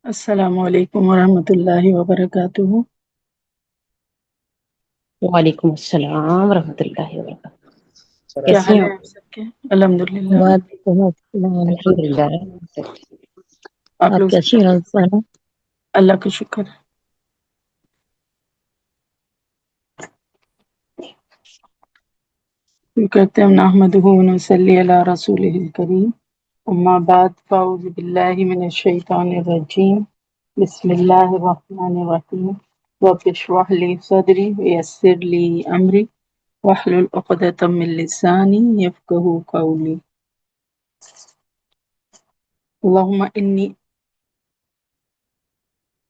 السلام علیکم ورحمۃ اللہ وبرکاتہ۔ وعلیکم السلام ورحمۃ اللہ وبرکاتہ۔ کیا کیسی حال ہیں ہے آپ؟ آپ سب کے؟ الحمدللہ۔ وعلیکم السلام، الحمد للہ۔ آپ آپ لوگ سب کیسی ہیں سارا؟ اللہ کا شکر ہے۔ کرتے ہیں نحمدہ و نصلی علی رسولہ الکریم، اما بعد فاعوذ باللہ من الشیطان الرجیم، بسم اللہ الرحمن الرحیم، رب اشرح لی صدری ویسر لی امری واحلل عقدۃ من لسانی یفقہوا قولی۔ اللہم انی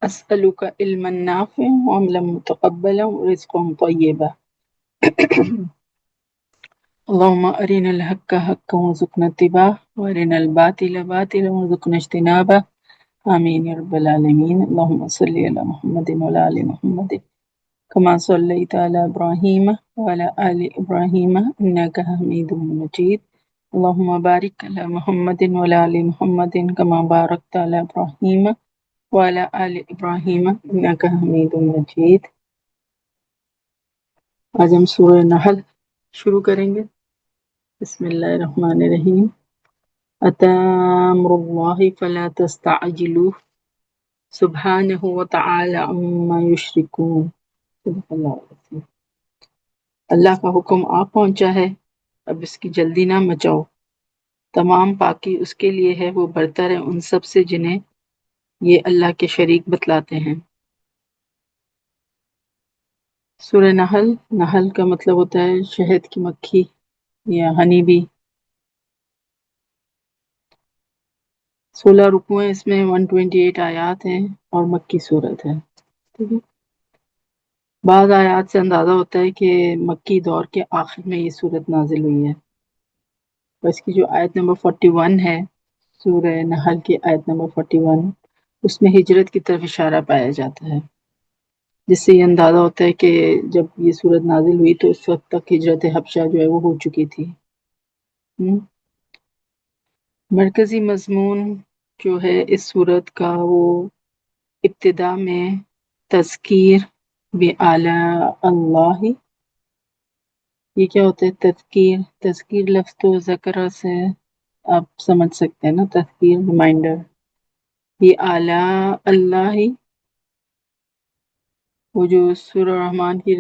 اسألک علما نافعا وعملا متقبلا ورزقا طیبا۔ اللهم أرنا الحق حقا وارزقنا اتباعه وأرنا الباطل باطلا وارزقنا اجتنابه، آمين يا رب العالمين۔ اللهم صل على محمد وعلى آل محمد كما صليت على إبراهيم وعلى آل إبراهيم إنك حميد مجيد، اللهم بارك على محمد وعلى آل محمد كما باركت على إبراهيم وعلى آل إبراهيم إنك حميد مجيد۔ آج ہم سورہ نحل شروع کریں گے۔ بسم اللہ الرحمن الرحیم۔ أتى أمر الله فلا تستعجلوه سبحانه وتعالى عما يشركون۔ صدق اللہ العظیم۔ اللہ کا حکم آ پہنچا ہے، اب اس کی جلدی نہ مچاؤ، تمام پاکی اس کے لیے ہے، وہ برتر ہے ان سب سے جنہیں یہ اللہ کے شریک بتلاتے ہیں۔ سورہ نحل، نحل کا مطلب ہوتا ہے شہد کی مکھی یا ہنی بی۔ 16 رکوع ہیں، اس میں 128 آیات ہیں اور مکی صورت ہے۔ ٹھیک ہے، بعض آیات سے اندازہ ہوتا ہے کہ مکی دور کے آخر میں یہ صورت نازل ہوئی ہے۔ اور اس کی جو آیت نمبر 41 ہے، سورہ نحل کی آیت نمبر 41، اس میں ہجرت کی طرف اشارہ پایا جاتا ہے، جس سے یہ اندازہ ہوتا ہے کہ جب یہ صورت نازل ہوئی تو اس وقت تک ہجرت حبشہ جو ہے وہ ہو چکی تھی۔ مرکزی مضمون جو ہے اس صورت کا، وہ ابتدا میں تذکیر بآلاء اللہ۔ یہ کیا ہوتا ہے تذکیر؟ تذکیر لفظ تو ذکر سے آپ سمجھ سکتے ہیں نا، تذکیر ریمائنڈر۔ یہ آلاء اللہ، وہ جو سورہ رحمان کی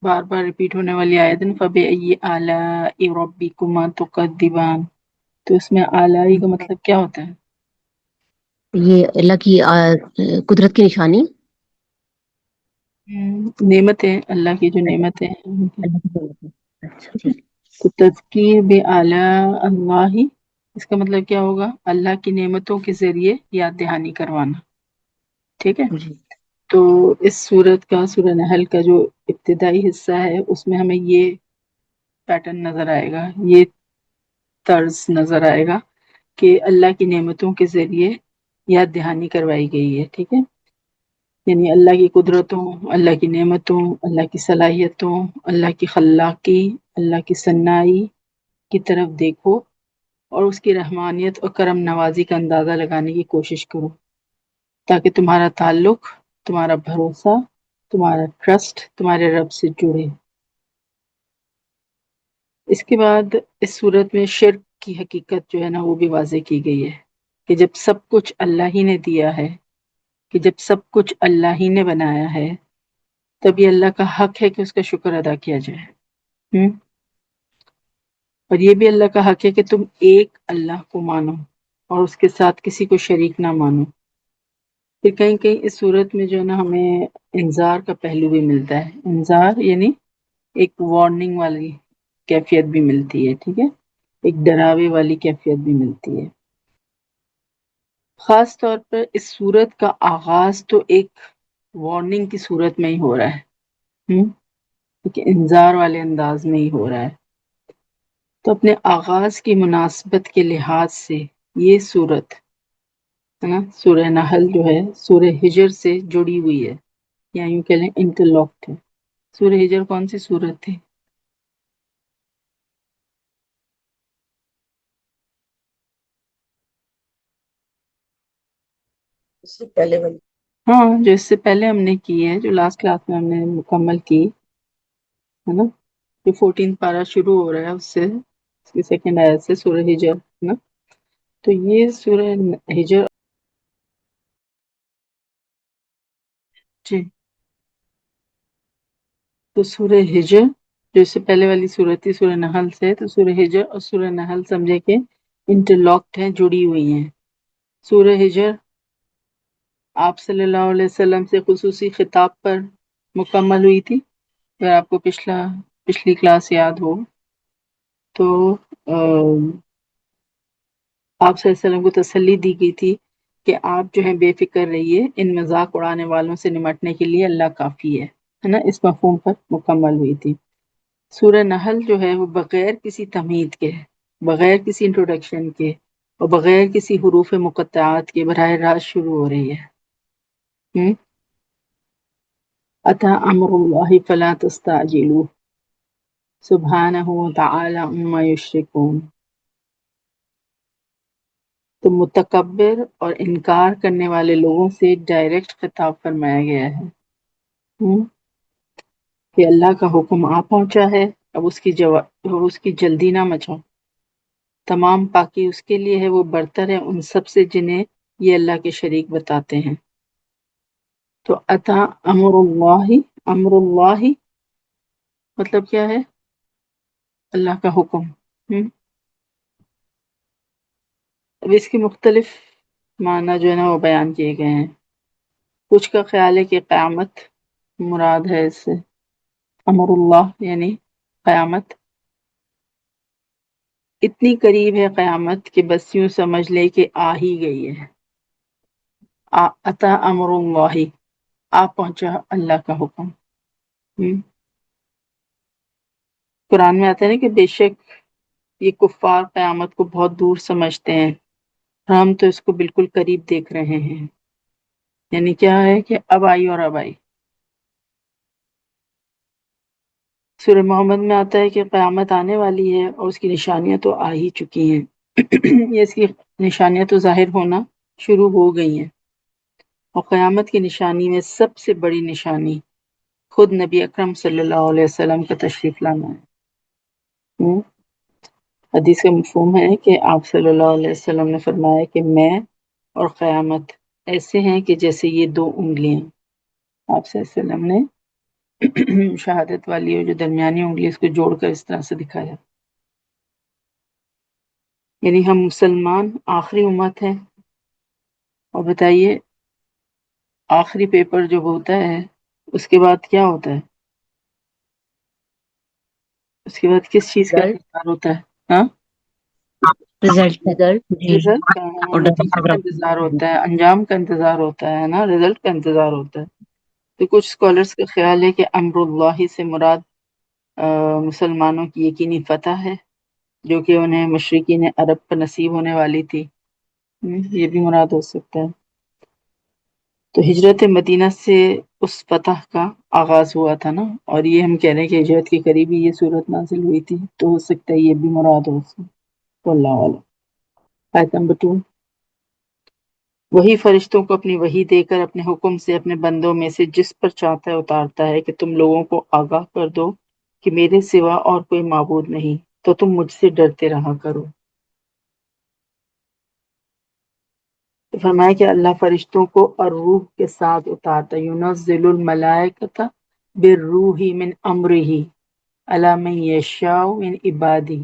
بار بار ریپیٹ ہونے والی آیت ہے، فَبِأَيِّ آلَاءِ رَبِّكُمَا تُكَذِّبَانِ، تو اس میں آلائی کا مطلب کیا ہوتا ہے؟ یہ اللہ کی قدرت کی نشانی، نعمتیں، اللہ کی جو نعمتیں ہیں۔ اللہ کی قدرت ہے۔ اچھا ٹھیک تو تذکیر بآلاء اللہ، اس کا مطلب کیا ہوگا؟ اللہ کی نعمتوں کے ذریعے یاد دہانی کروانا۔ ٹھیک ہے، جی۔ تو اس سورت کا، سورہ نحل کا جو ابتدائی حصہ ہے، اس میں ہمیں یہ پیٹرن نظر آئے گا، یہ طرز نظر آئے گا کہ اللہ کی نعمتوں کے ذریعے یاد دہانی کروائی گئی ہے۔ ٹھیک ہے، یعنی اللہ کی قدرتوں، اللہ کی نعمتوں، اللہ کی صلاحیتوں، اللہ کی خلاقی، اللہ کی صنائی کی طرف دیکھو اور اس کی رحمانیت اور کرم نوازی کا اندازہ لگانے کی کوشش کرو، تاکہ تمہارا تعلق، تمہارا بھروسہ، تمہارا ٹرسٹ تمہارے رب سے جڑے۔ اس کے بعد اس صورت میں شرک کی حقیقت جو ہے نا وہ بھی واضح کی گئی ہے، کہ جب سب کچھ اللہ ہی نے دیا ہے، کہ جب سب کچھ اللہ ہی نے بنایا ہے، تب یہ اللہ کا حق ہے کہ اس کا شکر ادا کیا جائے۔ اور یہ بھی اللہ کا حق ہے کہ تم ایک اللہ کو مانو اور اس کے ساتھ کسی کو شریک نہ مانو۔ پھر کہیں کہیں اس صورت میں جو ہے نا ہمیں انذار کا پہلو بھی ملتا ہے، انذار یعنی ایک وارننگ والی کیفیت بھی ملتی ہے۔ ٹھیک ہے، ایک ڈراوے والی کیفیت بھی ملتی ہے۔ خاص طور پر اس صورت کا آغاز تو ایک وارننگ کی صورت میں ہی ہو رہا ہے، ایک انذار والے انداز میں ہی ہو رہا ہے۔ تو اپنے آغاز کی مناسبت کے لحاظ سے یہ صورت ہے نا، سورہ نحل جو ہے سورہ ہجر سے جڑی ہوئی ہے، یا یوں کہہ لیں انٹرلاکڈ ہے۔ سورہ ہجر کون سی صورت تھی؟ اس سے پہلے والی ہاں جو اس سے پہلے ہم نے کی ہے، جو لاسٹ کلاس میں ہم نے مکمل کی ہے نا، جو 14 پارہ شروع ہو رہا ہے اس سے، اس کی سیکنڈ آیت سے، سورہ ہجر ہے نا. تو یہ سورہ ہجر جی، تو سورہ ہجر جو اس سے پہلے والی سورت تھی سورہ نحل سے، تو سورہ ہجر اور سورہ نحل سمجھے کہ انٹرلاکڈ ہیں، جڑی ہوئی ہیں. سورہ ہجر آپ صلی اللہ علیہ وسلم سے خصوصی خطاب پر مکمل ہوئی تھی. اگر آپ کو پچھلی کلاس یاد ہو تو آپ صلی اللہ علیہ وسلم کو تسلی دی گئی تھی کہ آپ جو ہیں بے فکر رہیے، ان مذاق اڑانے والوں سے نمٹنے کے لیے اللہ کافی ہے نا. اس مفہوم پر مکمل ہوئی تھی. سورہ نحل جو ہے وہ بغیر کسی تمہید کے، بغیر کسی انٹروڈکشن کے اور بغیر کسی حروف مقطعات کے براہ راست شروع ہو رہی ہے. اتی امر اللہ فلا تستعجلوہ سبحانہ وتعالی عما یشرکون. تو متکبر اور انکار کرنے والے لوگوں سے ڈائریکٹ خطاب فرمایا گیا ہے کہ اللہ کا حکم آ پہنچا ہے، اب اس کی جلدی نہ مچاؤ. تمام پاکی اس کے لیے ہے، وہ برتر ہے ان سب سے جنہیں یہ اللہ کے شریک بتاتے ہیں. تو اتا امر اللہ مطلب کیا ہے؟ اللہ کا حکم. اب اس کے مختلف معنی جو ہے نا وہ بیان کیے گئے ہیں. کچھ کا خیال ہے کہ قیامت مراد ہے اس سے. امر اللہ یعنی قیامت. اتنی قریب ہے قیامت کہ بس یوں سمجھ لے کہ آ ہی گئی ہے. اتا امر اللہ، آ پہنچا اللہ کا حکم. قرآن میں آتا ہے نا کہ بے شک یہ کفار قیامت کو بہت دور سمجھتے ہیں، ہم تو اس کو بالکل قریب دیکھ رہے ہیں. یعنی کیا ہے کہ اب آئی اور اب آئی. سورہ محمد میں آتا ہے کہ قیامت آنے والی ہے اور اس کی نشانیاں تو آ ہی چکی ہیں. یہ اس کی نشانیاں تو ظاہر ہونا شروع ہو گئی ہیں. اور قیامت کی نشانی میں سب سے بڑی نشانی خود نبی اکرم صلی اللہ علیہ وسلم کا تشریف لانا ہے. حدیث کا مفہوم ہے کہ آپ صلی اللہ علیہ وسلم نے فرمایا کہ میں اور قیامت ایسے ہیں کہ جیسے یہ دو انگلیاں. آپ صلی اللہ علیہ وسلم نے شہادت والی اور جو درمیانی انگلی اس کو جوڑ کر اس طرح سے دکھایا. یعنی ہم مسلمان آخری امت ہیں. اور بتائیے آخری پیپر جو ہوتا ہے اس کے بعد کیا ہوتا ہے؟ اس کے بعد کس چیز کا انتظار ہوتا ہے؟ ہاں، رزلٹ جی، رزلٹ کا، اور نتیجے کا انتظار ہوتا ہے، انجام کا انتظار ہوتا ہے نا، رزلٹ کا انتظار ہوتا ہے. تو کچھ اسکالرس کا خیال ہے کہ امر اللہ سے مراد مسلمانوں کی یقینی فتح ہے جو کہ انہیں مشرقین عرب پر نصیب ہونے والی تھی. یہ بھی مراد ہو سکتا ہے. تو ہجرت مدینہ سے اس فتح کا آغاز ہوا تھا نا، اور یہ ہم کہہ رہے ہیں کہ ہجرت کے قریب ہی یہ صورت نازل ہوئی تھی، تو ہو سکتا ہے یہ بھی مراد ہو سکتا. واللہ اعلم. آیت نمبر 2. وہی فرشتوں کو اپنی وحی دے کر اپنے حکم سے اپنے بندوں میں سے جس پر چاہتا ہے اتارتا ہے کہ تم لوگوں کو آگاہ کر دو کہ میرے سوا اور کوئی معبود نہیں، تو تم مجھ سے ڈرتے رہا کرو. تو فرمایا کہ اللہ فرشتوں کو اور روح کے ساتھ اتارتا ہے. ينزل الملائکۃ بالروح من امرہ علی من یشاء من عبادہ.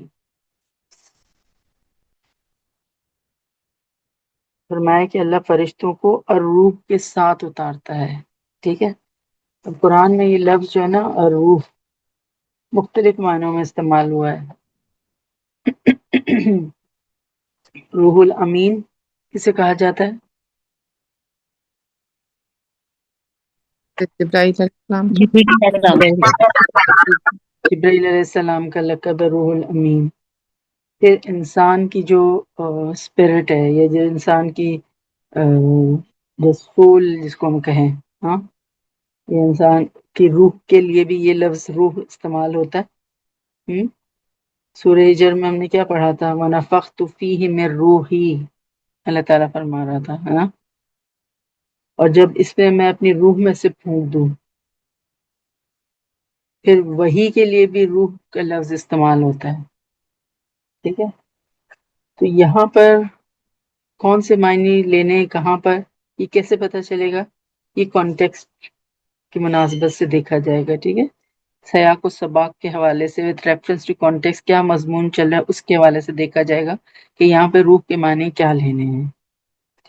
فرمایا کہ اللہ فرشتوں کو اور روح کے ساتھ اتارتا ہے. ٹھیک ہے. اب قرآن میں یہ لفظ جو ہے نا روح مختلف معنوں میں استعمال ہوا ہے. روح الامین کسے کہا جاتا ہے؟ جبرائیل علیہ السلام کا لقب ہے روح الامین. پھر انسان کی جو اسپرٹ ہے، یا جو انسان کی جو سول جس کو ہم کہیں، ہاں، یہ انسان کی روح کے لیے بھی یہ لفظ روح استعمال ہوتا ہے. سورہ ہجر میں ہم نے کیا پڑھا تھا؟ وَنَفَخْتُ فِيهِ مِن رُوحِي، اللہ تعالیٰ فرما رہا تھا ہے نا اور جب اس میں میں اپنی روح میں سے پھونک دوں، پھر وہی کے لیے بھی روح کا لفظ استعمال ہوتا ہے. ٹھیک ہے، تو یہاں پر کون سے معنی لینے ہیں، کہاں پر، یہ کیسے پتہ چلے گا؟ یہ کانٹیکسٹ کی مناسبت سے دیکھا جائے گا. ٹھیک ہے، سیاق و سباق کے حوالے سے وتھ ریفرنس ٹو کانٹیکسٹ کیا مضمون چل رہا ہے اس کے حوالے سے دیکھا جائے گا کہ یہاں پہ روح کے معنی کیا لینے ہیں.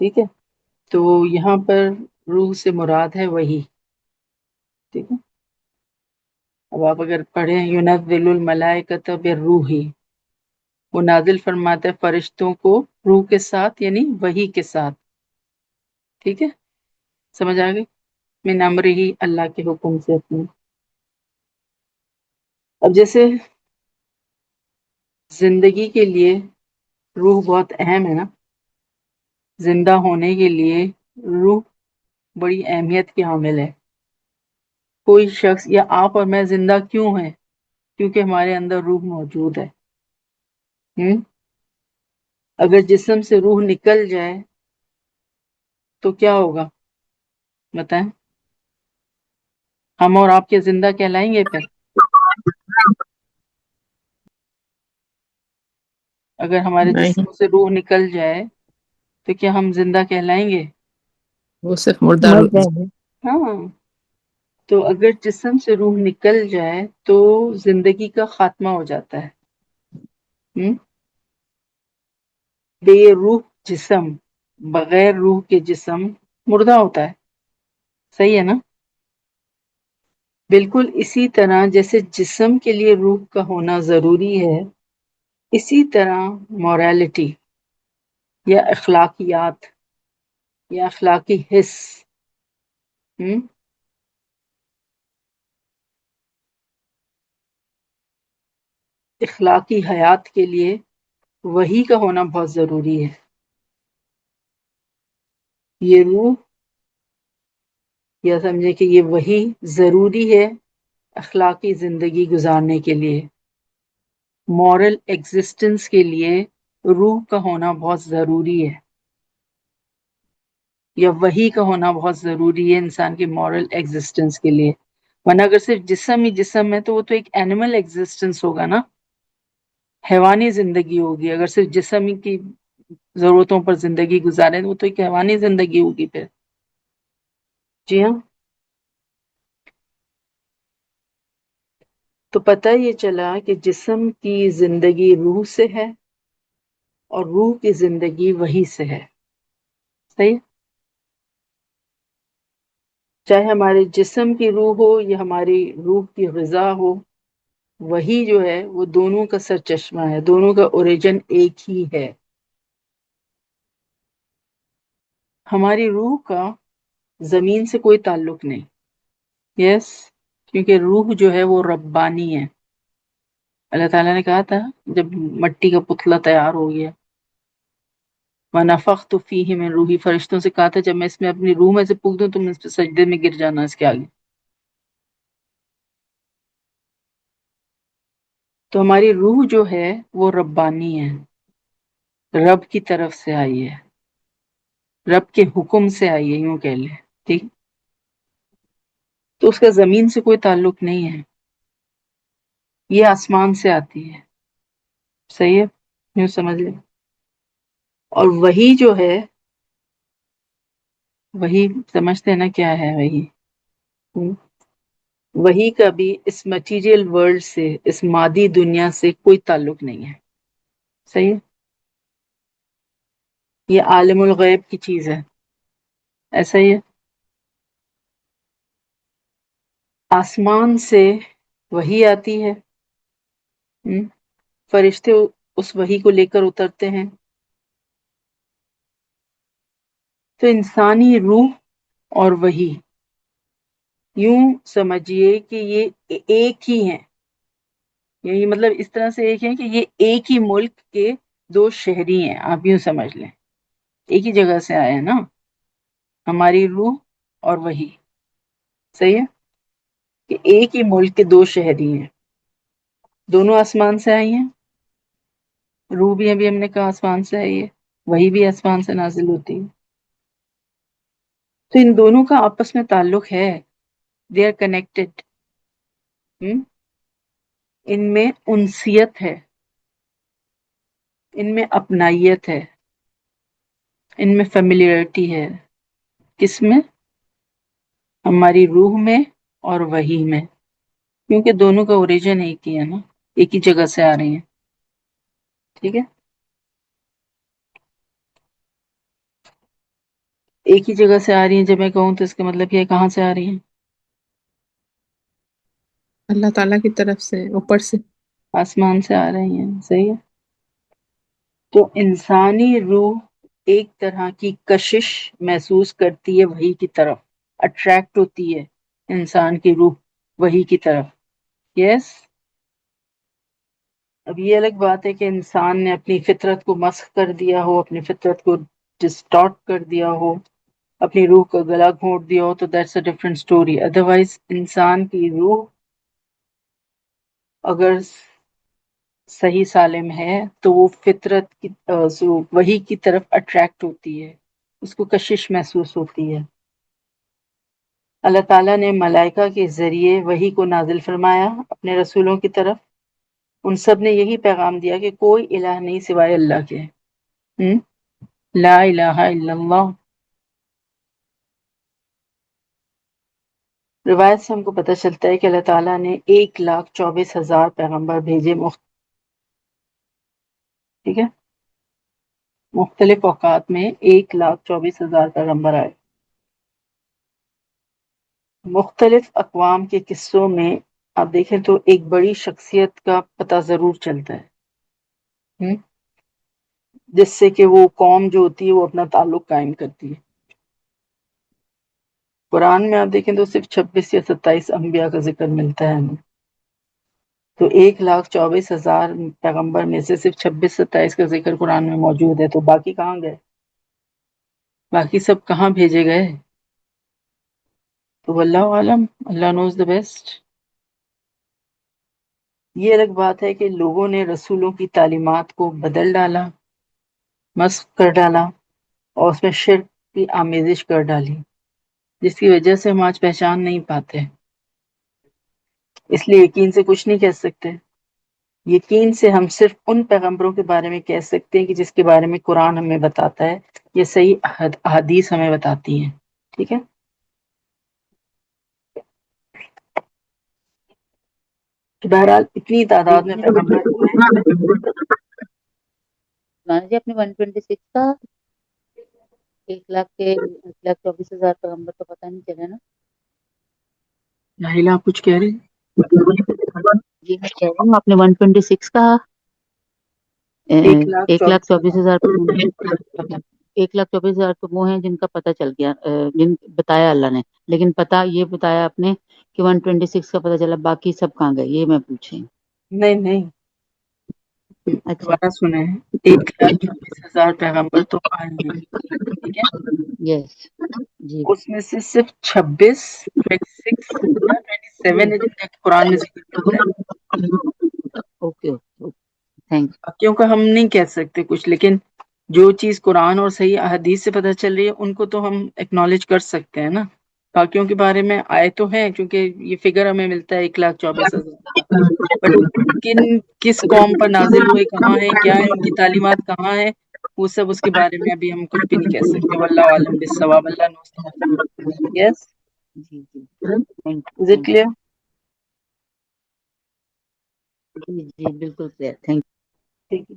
ٹھیک ہے، تو یہاں پر روح سے مراد ہے وہی. ٹھیک ہے، اب آپ اگر پڑھیں يُنَزِّلُ الْمَلَائِكَةَ بِالرُّوحِ، وہ نازل فرماتا ہے فرشتوں کو روح کے ساتھ، یعنی وحی کے ساتھ. ٹھیک ہے، سمجھ آ گئی؟ من امرہ، اللہ کے حکم سے اپنے. اب جیسے زندگی کے لیے روح بہت اہم ہے نا، زندہ ہونے کے لیے روح بڑی اہمیت کی حامل ہے. کوئی شخص یا آپ اور میں زندہ کیوں ہیں؟ کیونکہ ہمارے اندر روح موجود ہے. اگر جسم سے روح نکل جائے تو کیا ہوگا بتائیں؟ ہم اور آپ کے زندہ کہلائیں گے پھر؟ اگر ہمارے نہیں، جسم سے روح نکل جائے تو کیا ہم زندہ کہلائیں گے؟ وہ صرف مردہ مر جائیں گے. ہاں، تو اگر جسم سے روح نکل جائے تو زندگی کا خاتمہ ہو جاتا ہے. بے روح جسم، بغیر روح کے جسم مردہ ہوتا ہے. صحیح ہے نا؟ بالکل اسی طرح جیسے جسم کے لیے روح کا ہونا ضروری ہے، اسی طرح موریلٹی یا اخلاقیات یا اخلاقی حس اخلاقی حیات کے لیے وحی کا ہونا بہت ضروری ہے. یہ روح یا سمجھے کہ یہ وحی ضروری ہے اخلاقی زندگی گزارنے کے لیے. مورل ایگزسٹنس کے لیے روح کا ہونا بہت ضروری ہے، یا وحی کا ہونا بہت ضروری ہے انسان کی مورل ایگزسٹنس کے لیے. ورنہ اگر صرف جسم ہی جسم ہے تو وہ تو ایک اینیمل ایگزسٹنس ہوگا نا، حیوانی زندگی ہوگی. اگر صرف جسم ہی کی ضرورتوں پر زندگی گزارے وہ تو ایک حیوانی زندگی ہوگی پھر. جی ہاں، تو پتہ یہ چلا کہ جسم کی زندگی روح سے ہے اور روح کی زندگی وحی سے ہے. صحیح؟ چاہے ہمارے جسم کی روح ہو یا ہماری روح کی غذا ہو، وہی جو ہے وہ دونوں کا سر چشمہ ہے، دونوں کا اوریجن ایک ہی ہے. ہماری روح کا زمین سے کوئی تعلق نہیں. یس، کیونکہ روح جو ہے وہ ربانی ہے. اللہ تعالیٰ نے کہا تھا جب مٹی کا پتلا تیار ہو گیا، وَنَفَخْتُ فِيهِ مِن روحی، فرشتوں سے کہا تھا جب میں اس میں اپنی روح میں سے پھونک دوں تم اس پہ سجدے میں گر جانا اس کے آگے. تو ہماری روح جو ہے وہ ربانی ہے، رب کی طرف سے آئی ہے، رب کے حکم سے آئی ہے، یوں کہہ لیں. ٹھیک، تو اس کا زمین سے کوئی تعلق نہیں ہے، یہ آسمان سے آتی ہے. صحیح ہے، یوں سمجھ لیں. اور وہی جو ہے، وہی سمجھتے ہیں نا کیا ہے وہی؟ وہی کا بھی اس مٹیریل ورلڈ سے، اس مادی دنیا سے کوئی تعلق نہیں ہے. صحیح ہے، یہ عالم الغیب کی چیز ہے. ایسا ہی ہے، آسمان سے وحی آتی ہے، فرشتے اس وحی کو لے کر اترتے ہیں. تو انسانی روح اور وحی یوں سمجھیے کہ یہ ایک ہی ہیں، یعنی مطلب اس طرح سے ایک ہے کہ یہ ایک ہی ملک کے دو شہری ہیں. آپ یوں سمجھ لیں، ایک ہی جگہ سے آئے ہیں نا ہماری روح اور وحی. صحیح ہے، کہ ایک ہی ملک کے دو شہری ہیں، دونوں آسمان سے آئی ہیں. روح بھی ابھی ہم نے کہا آسمان سے آئی ہے، وحی بھی آسمان سے نازل ہوتی ہے. تو ان دونوں کا آپس میں تعلق ہے، دے آر کنیکٹڈ. ان میں انسیت ہے، ان میں اپنائیت ہے، ان میں فیملیئرٹی ہے. کس میں؟ ہماری روح میں اور وحی میں، کیونکہ دونوں کا اوریجن ایک ہی ہے نا، ایک ہی جگہ سے آ رہی ہیں. ٹھیک ہے، ایک ہی جگہ سے آ رہی ہیں. جب میں کہوں تو اس کا مطلب یہ کہاں سے آ رہی ہیں؟ اللہ تعالیٰ کی طرف سے، اوپر سے. آسمان سے آ رہی ہیں. صحیح ہے. تو انسانی روح ایک طرح کی کشش محسوس کرتی ہے وحی کی طرف، اٹریکٹ ہوتی ہے انسان کی روح وحی کی طرف. یس. اب یہ الگ بات ہے کہ انسان نے اپنی فطرت کو مسخ کر دیا ہو، اپنی فطرت کو ڈسٹارٹ کر دیا ہو، اپنی روح کا گلا گھونٹ دیا ہو، تو that's a different story. Otherwise انسان کی روح اگر صحیح سالم ہے تو وہ فطرت کی وحی کی طرف اٹریکٹ ہوتی ہے، اس کو کشش محسوس ہوتی ہے. اللہ تعالیٰ نے ملائکہ کے ذریعے وحی کو نازل فرمایا اپنے رسولوں کی طرف. ان سب نے یہی پیغام دیا کہ کوئی الہ نہیں سوائے اللہ کے. لا الہ الا اللہ. روایت سے ہم کو پتہ چلتا ہے کہ اللہ تعالیٰ نے 1,24,000 پیغمبر بھیجے. ٹھیک ہے، مختلف اوقات میں 1,24,000 پیغمبر آئے. مختلف اقوام کے قصوں میں آپ دیکھیں تو ایک بڑی شخصیت کا پتہ ضرور چلتا ہے، جس سے کہ وہ قوم جو ہوتی ہے وہ اپنا تعلق قائم کرتی ہے. قرآن میں آپ دیکھیں تو صرف 26 یا 27 انبیاء کا ذکر ملتا ہے ہمیں. تو 1,24,000 پیغمبر میں سے صرف 26-27 کا ذکر قرآن میں موجود ہے. تو باقی کہاں گئے؟ باقی سب کہاں بھیجے گئے؟ تو واللہ عالم، اللہ نوز دا بیسٹ. یہ الگ بات ہے کہ لوگوں نے رسولوں کی تعلیمات کو بدل ڈالا، مسخ کر ڈالا، اور اس میں شرک کی آمیزش کر ڈالی، جس کی وجہ سے ہم آج پہچان نہیں پاتے. اس لیے یقین سے کچھ نہیں کہہ سکتے. یقین سے ہم صرف ان پیغمبروں کے بارے میں کہہ سکتے ہیں کہ جس کے بارے میں قرآن ہمیں بتاتا ہے، یہ صحیح احادیث ہمیں بتاتی ہیں. ٹھیک ہے. بہرحال اتنی تعداد میں پیغمبر جو ہیں. مولانا جی، اپنے 126 کا 1,24,000 پیغمبر تو پتہ نہیں چلا نا. ناہیلا آپ کچھ کہہ رہے ہیں؟ جی میں کہہ رہی ہوں، آپ نے 126 کا 1,24,000 1,24,000 تو وہ ہیں جن کا پتہ چل گیا، جن بتایا اللہ نے. لیکن پتہ یہ بتایا آپ نے کہ 126 کا پتہ چلا، باقی سب کہاں گئے یہ میں پوچھ رہی ہوں. نہیں، اچھا. دوبارہ سنیں. 1,24,000 پیغمبر تو آئے ہیں. ٹھیک ہے. یس. جی. اس میں سے صرف 26، 26 یا 27 ہے جن کا قرآن میں ذکر ملتا ہے. اوکے. تھینک باقیوں کا ہم نہیں کہہ سکتے کچھ، لیکن جو چیز قرآن اور صحیح احادیث سے پتہ چل رہی ہے ان کو تو ہم ایکنالج کر سکتے ہیں نا. باقیوں کے بارے میں آئے تو ہیں، کیونکہ یہ فگر ہمیں ملتا ہے 1,24,000. بٹ کس قوم پر نازل ہوئے، کہاں ہیں، کیا ہے، ان کی تعلیمات کہاں ہیں، وہ سب اس کے بارے میں ابھی ہم کچھ بھی نہیں کہہ سکتے. واللہ عالم بالصواب. اللہ نوز. یس. جی. Is it clear? جی بالکل کلیئر. تھینک ٹھیک ہے.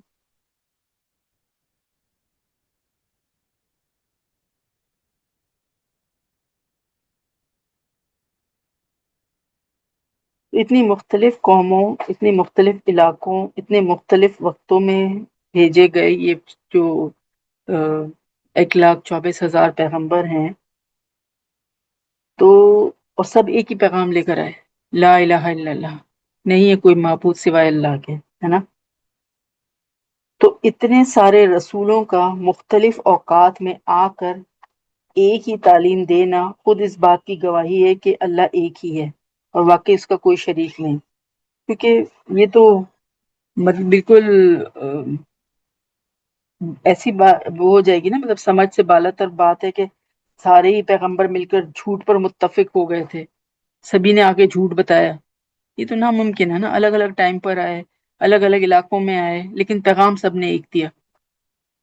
اتنی مختلف قوموں، اتنی مختلف علاقوں، اتنے مختلف وقتوں میں بھیجے گئے یہ جو 1,24,000 پیغمبر ہیں، تو اور سب ایک ہی پیغام لے کر آئے، لا الہ الا اللہ، نہیں ہے کوئی معبود سوائے اللہ کے، ہے نا. تو اتنے سارے رسولوں کا مختلف اوقات میں آ کر ایک ہی تعلیم دینا خود اس بات کی گواہی ہے کہ اللہ ایک ہی ہے اور واقعی اس کا کوئی شریک نہیں. کیونکہ یہ تو بالکل ایسی بات وہ ہو جائے گی نا، مطلب سمجھ سے بالا تر بات ہے کہ سارے ہی پیغمبر مل کر جھوٹ پر متفق ہو گئے تھے، سبھی نے آ کے جھوٹ بتایا. یہ تو ناممکن ہے نا، الگ الگ ٹائم پر آئے، الگ الگ علاقوں میں آئے، لیکن پیغام سب نے ایک دیا،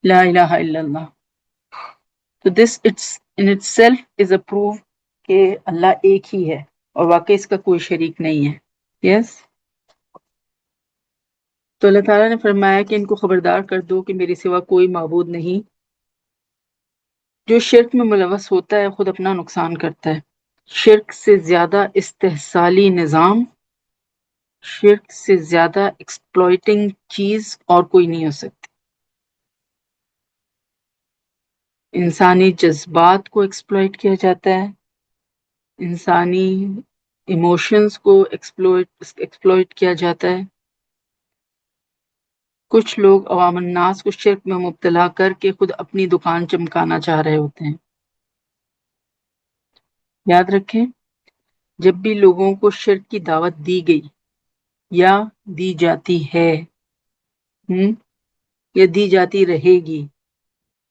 لا الہ الا اللہ. تو this in itself is a proof کہ اللہ ایک ہی ہے اور واقعی اس کا کوئی شریک نہیں ہے. یس. تو اللہ تعالیٰ نے فرمایا کہ ان کو خبردار کر دو کہ میرے سوا کوئی معبود نہیں. جو شرک میں ملوث ہوتا ہے خود اپنا نقصان کرتا ہے. شرک سے زیادہ استحصالی نظام، شرک سے زیادہ ایکسپلوئٹنگ چیز اور کوئی نہیں ہو سکتی. انسانی جذبات کو ایکسپلوئٹ کیا جاتا ہے، انسانی ایموشنز کو ایکسپلوئٹ کیا جاتا ہے. کچھ لوگ عوام الناس کو شرک میں مبتلا کر کے خود اپنی دکان چمکانا چاہ رہے ہوتے ہیں. یاد رکھیں، جب بھی لوگوں کو شرک کی دعوت دی گئی یا دی جاتی ہے یا دی جاتی رہے گی،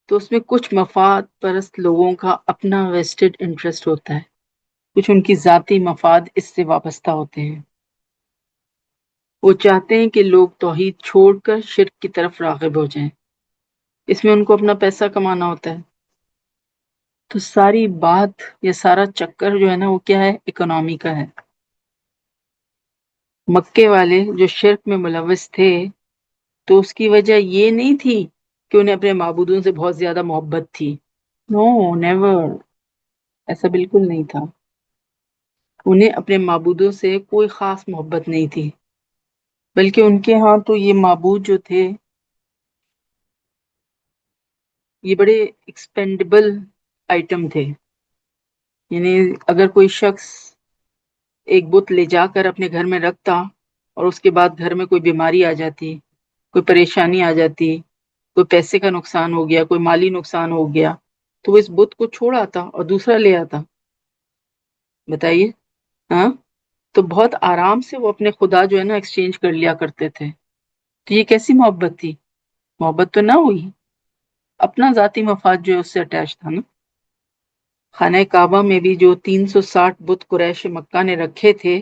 تو اس میں کچھ مفاد پرست لوگوں کا اپنا ویسٹڈ انٹرسٹ ہوتا ہے، کچھ ان کی ذاتی مفاد اس سے وابستہ ہوتے ہیں. وہ چاہتے ہیں کہ لوگ توحید چھوڑ کر شرک کی طرف راغب ہو جائیں، اس میں ان کو اپنا پیسہ کمانا ہوتا ہے. تو ساری بات یا سارا چکر جو ہے نا وہ کیا ہے؟ اکنامی کا ہے. مکے والے جو شرک میں ملوث تھے تو اس کی وجہ یہ نہیں تھی کہ انہیں اپنے معبودوں سے بہت زیادہ محبت تھی. نو نیور، ایسا بالکل نہیں تھا. انہیں اپنے معبودوں سے کوئی خاص محبت نہیں تھی، بلکہ ان کے ہاں تو یہ معبود جو تھے یہ بڑے ایکسپینڈیبل آئٹم تھے. یعنی اگر کوئی شخص ایک بت لے جا کر اپنے گھر میں رکھتا اور اس کے بعد گھر میں کوئی بیماری آ جاتی، کوئی پریشانی آ جاتی، کوئی پیسے کا نقصان ہو گیا، کوئی مالی نقصان ہو گیا، تو وہ اس بت کو چھوڑ آتا اور دوسرا لے آتا. بتائیے. ہاں، تو بہت آرام سے وہ اپنے خدا جو ہے نا ایکسچینج کر لیا کرتے تھے. تو یہ کیسی محبت تھی؟ محبت تو نہ ہوئی، اپنا ذاتی مفاد جو ہے اس سے اٹیچ تھا نا. خانہ کعبہ میں بھی جو 360 بت قریش مکہ نے رکھے تھے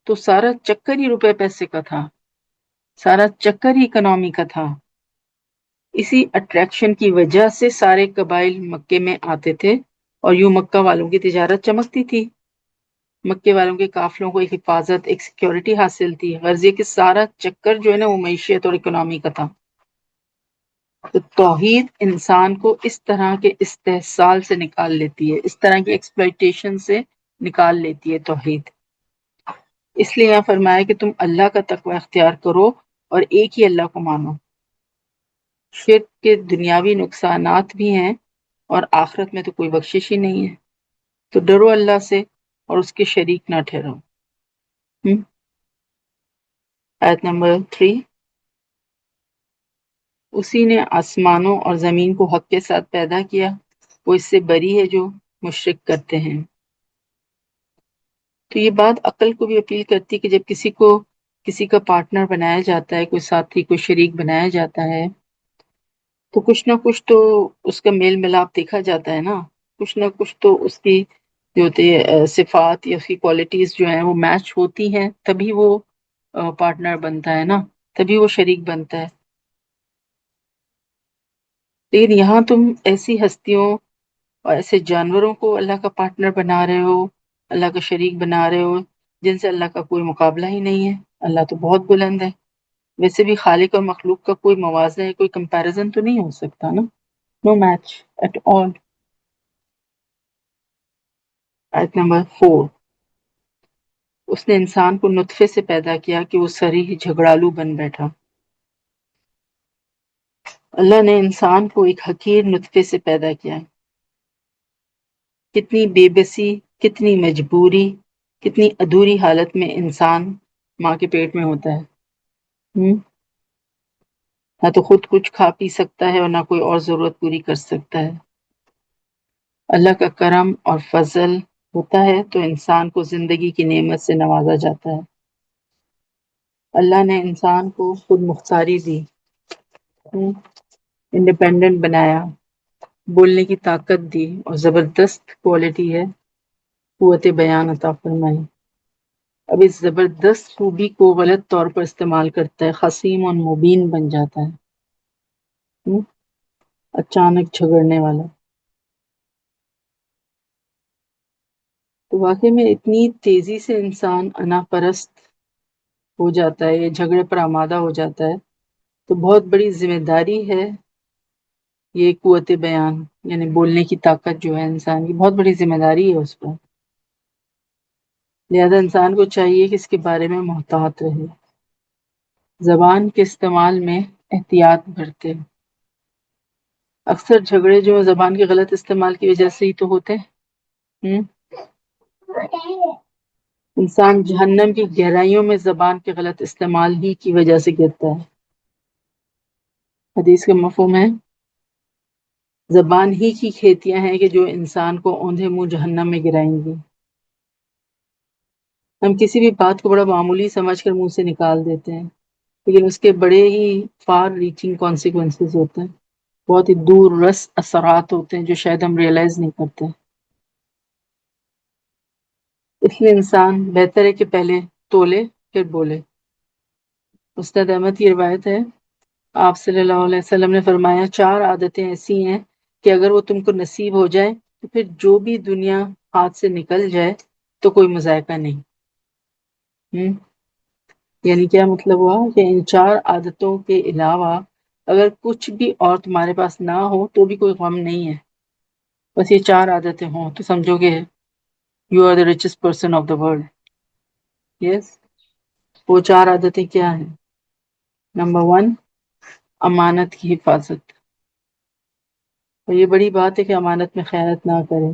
تو سارا چکر ہی روپے پیسے کا تھا، سارا چکر ہی اکنامی کا تھا. اسی اٹریکشن کی وجہ سے سارے قبائل مکے میں آتے تھے اور یوں مکہ والوں کی تجارت چمکتی تھی. مکے والوں کے قافلوں کو ایک حفاظت، ایک سیکیورٹی حاصل تھی، غرض یہ کہ سارا چکر جو ہے نا وہ معیشت اور اکنامی کا تھا. تو توحید انسان کو اس طرح کے استحصال سے نکال لیتی ہے، اس طرح کی ایکسپلائٹیشن سے نکال لیتی ہے توحید. اس لیے یہاں فرمایا کہ تم اللہ کا تقوی اختیار کرو اور ایک ہی اللہ کو مانو. شرک کے دنیاوی نقصانات بھی ہیں اور آخرت میں تو کوئی بخشش ہی نہیں ہے. تو ڈرو اللہ سے اور اس کے شریک نہ ٹھہرو. آیت نمبر 3. اسی نے آسمانوں اور زمین کو حق کے ساتھ پیدا کیا، وہ اس سے بری ہے جو مشرک کرتے ہیں. تو یہ بات عقل کو بھی اپیل کرتی کہ جب کسی کا پارٹنر بنایا جاتا ہے، کوئی ساتھی، کوئی شریک بنایا جاتا ہے، تو کچھ نہ کچھ تو اس کا میل ملاپ دیکھا جاتا ہے نا. کچھ نہ کچھ تو اس کی جو ہوتی ہے صفات یا اس کی کوالٹیز جو ہیں وہ میچ ہوتی ہیں، تبھی وہ پارٹنر بنتا ہے نا، تبھی وہ شریک بنتا ہے. لیکن یہاں تم ایسی ہستیوں اور ایسے جانوروں کو اللہ کا پارٹنر بنا رہے ہو، اللہ کا شریک بنا رہے ہو، جن سے اللہ کا کوئی مقابلہ ہی نہیں ہے. اللہ تو بہت بلند ہے. ویسے بھی خالق اور مخلوق کا کوئی موازنہ ہے، کوئی کمپیریزن تو نہیں ہو سکتا نا. No match at all. آیت نمبر 4. اس نے انسان کو نطفے سے پیدا کیا کہ وہ سری جھگڑالو بن بیٹھا. اللہ نے انسان کو ایک حقیر نطفے سے پیدا کیا. کتنی بے بسی، کتنی مجبوری، کتنی ادھوری حالت میں انسان ماں کے پیٹ میں ہوتا ہے. نہ تو خود کچھ کھا پی سکتا ہے اور نہ کوئی اور ضرورت پوری کر سکتا ہے. اللہ کا کرم اور فضل ہوتا ہے تو انسان کو زندگی کی نعمت سے نوازا جاتا ہے. اللہ نے انسان کو خود مختاری دی، انڈیپینڈنٹ بنایا، بولنے کی طاقت دی اور زبردست کوالٹی ہے قوت بیان عطا فرمائی. اب اس زبردست خوبی کو غلط طور پر استعمال کرتا ہے، خصیم اور مبین بن جاتا ہے. اچانک جھگڑنے والا. تو واقعی میں اتنی تیزی سے انسان انا پرست ہو جاتا ہے، یہ جھگڑے پر آمادہ ہو جاتا ہے، تو بہت بڑی ذمہ داری ہے یہ قوت بیان، یعنی بولنے کی طاقت جو ہے انسان کی، بہت بڑی ذمہ داری ہے اس پر. لہذا انسان کو چاہیے کہ اس کے بارے میں محتاط رہے، زبان کے استعمال میں احتیاط برتے. اکثر جھگڑے جو زبان کے غلط استعمال کی وجہ سے ہی تو ہوتے ہیں. انسان جہنم کی گہرائیوں میں زبان کے غلط استعمال ہی کی وجہ سے گرتا ہے. حدیث کا مفہوم ہے زبان ہی کی کھیتیاں ہیں کہ جو انسان کو اوندھے منہ جہنم میں گرائیں گی. ہم کسی بھی بات کو بڑا معمولی سمجھ کر منہ سے نکال دیتے ہیں، لیکن اس کے بڑے ہی فار ریچنگ کانسیکوینسز ہوتے ہیں، بہت ہی دور رس اثرات ہوتے ہیں جو شاید ہم ریئلائز نہیں کرتے. اس لیے انسان بہتر ہے کہ پہلے تولے پھر بولے. استاد احمد کی روایت ہے، آپ صلی اللہ علیہ وسلم نے فرمایا 4 عادتیں ایسی ہیں کہ اگر وہ تم کو نصیب ہو جائے تو پھر جو بھی دنیا ہاتھ سے نکل جائے تو کوئی مذائقہ نہیں. یعنی کیا مطلب ہوا کہ ان 4 عادتوں کے علاوہ اگر کچھ بھی اور تمہارے پاس نہ ہو تو بھی کوئی غم نہیں ہے، بس یہ 4 عادتیں ہوں تو سمجھو گے you are the richest person of the world. Yes. وہ 4 عادتیں کیا ہیں؟ نمبر 1، امانت کی حفاظت. اور یہ بڑی بات ہے کہ امانت میں خیانت نہ کریں.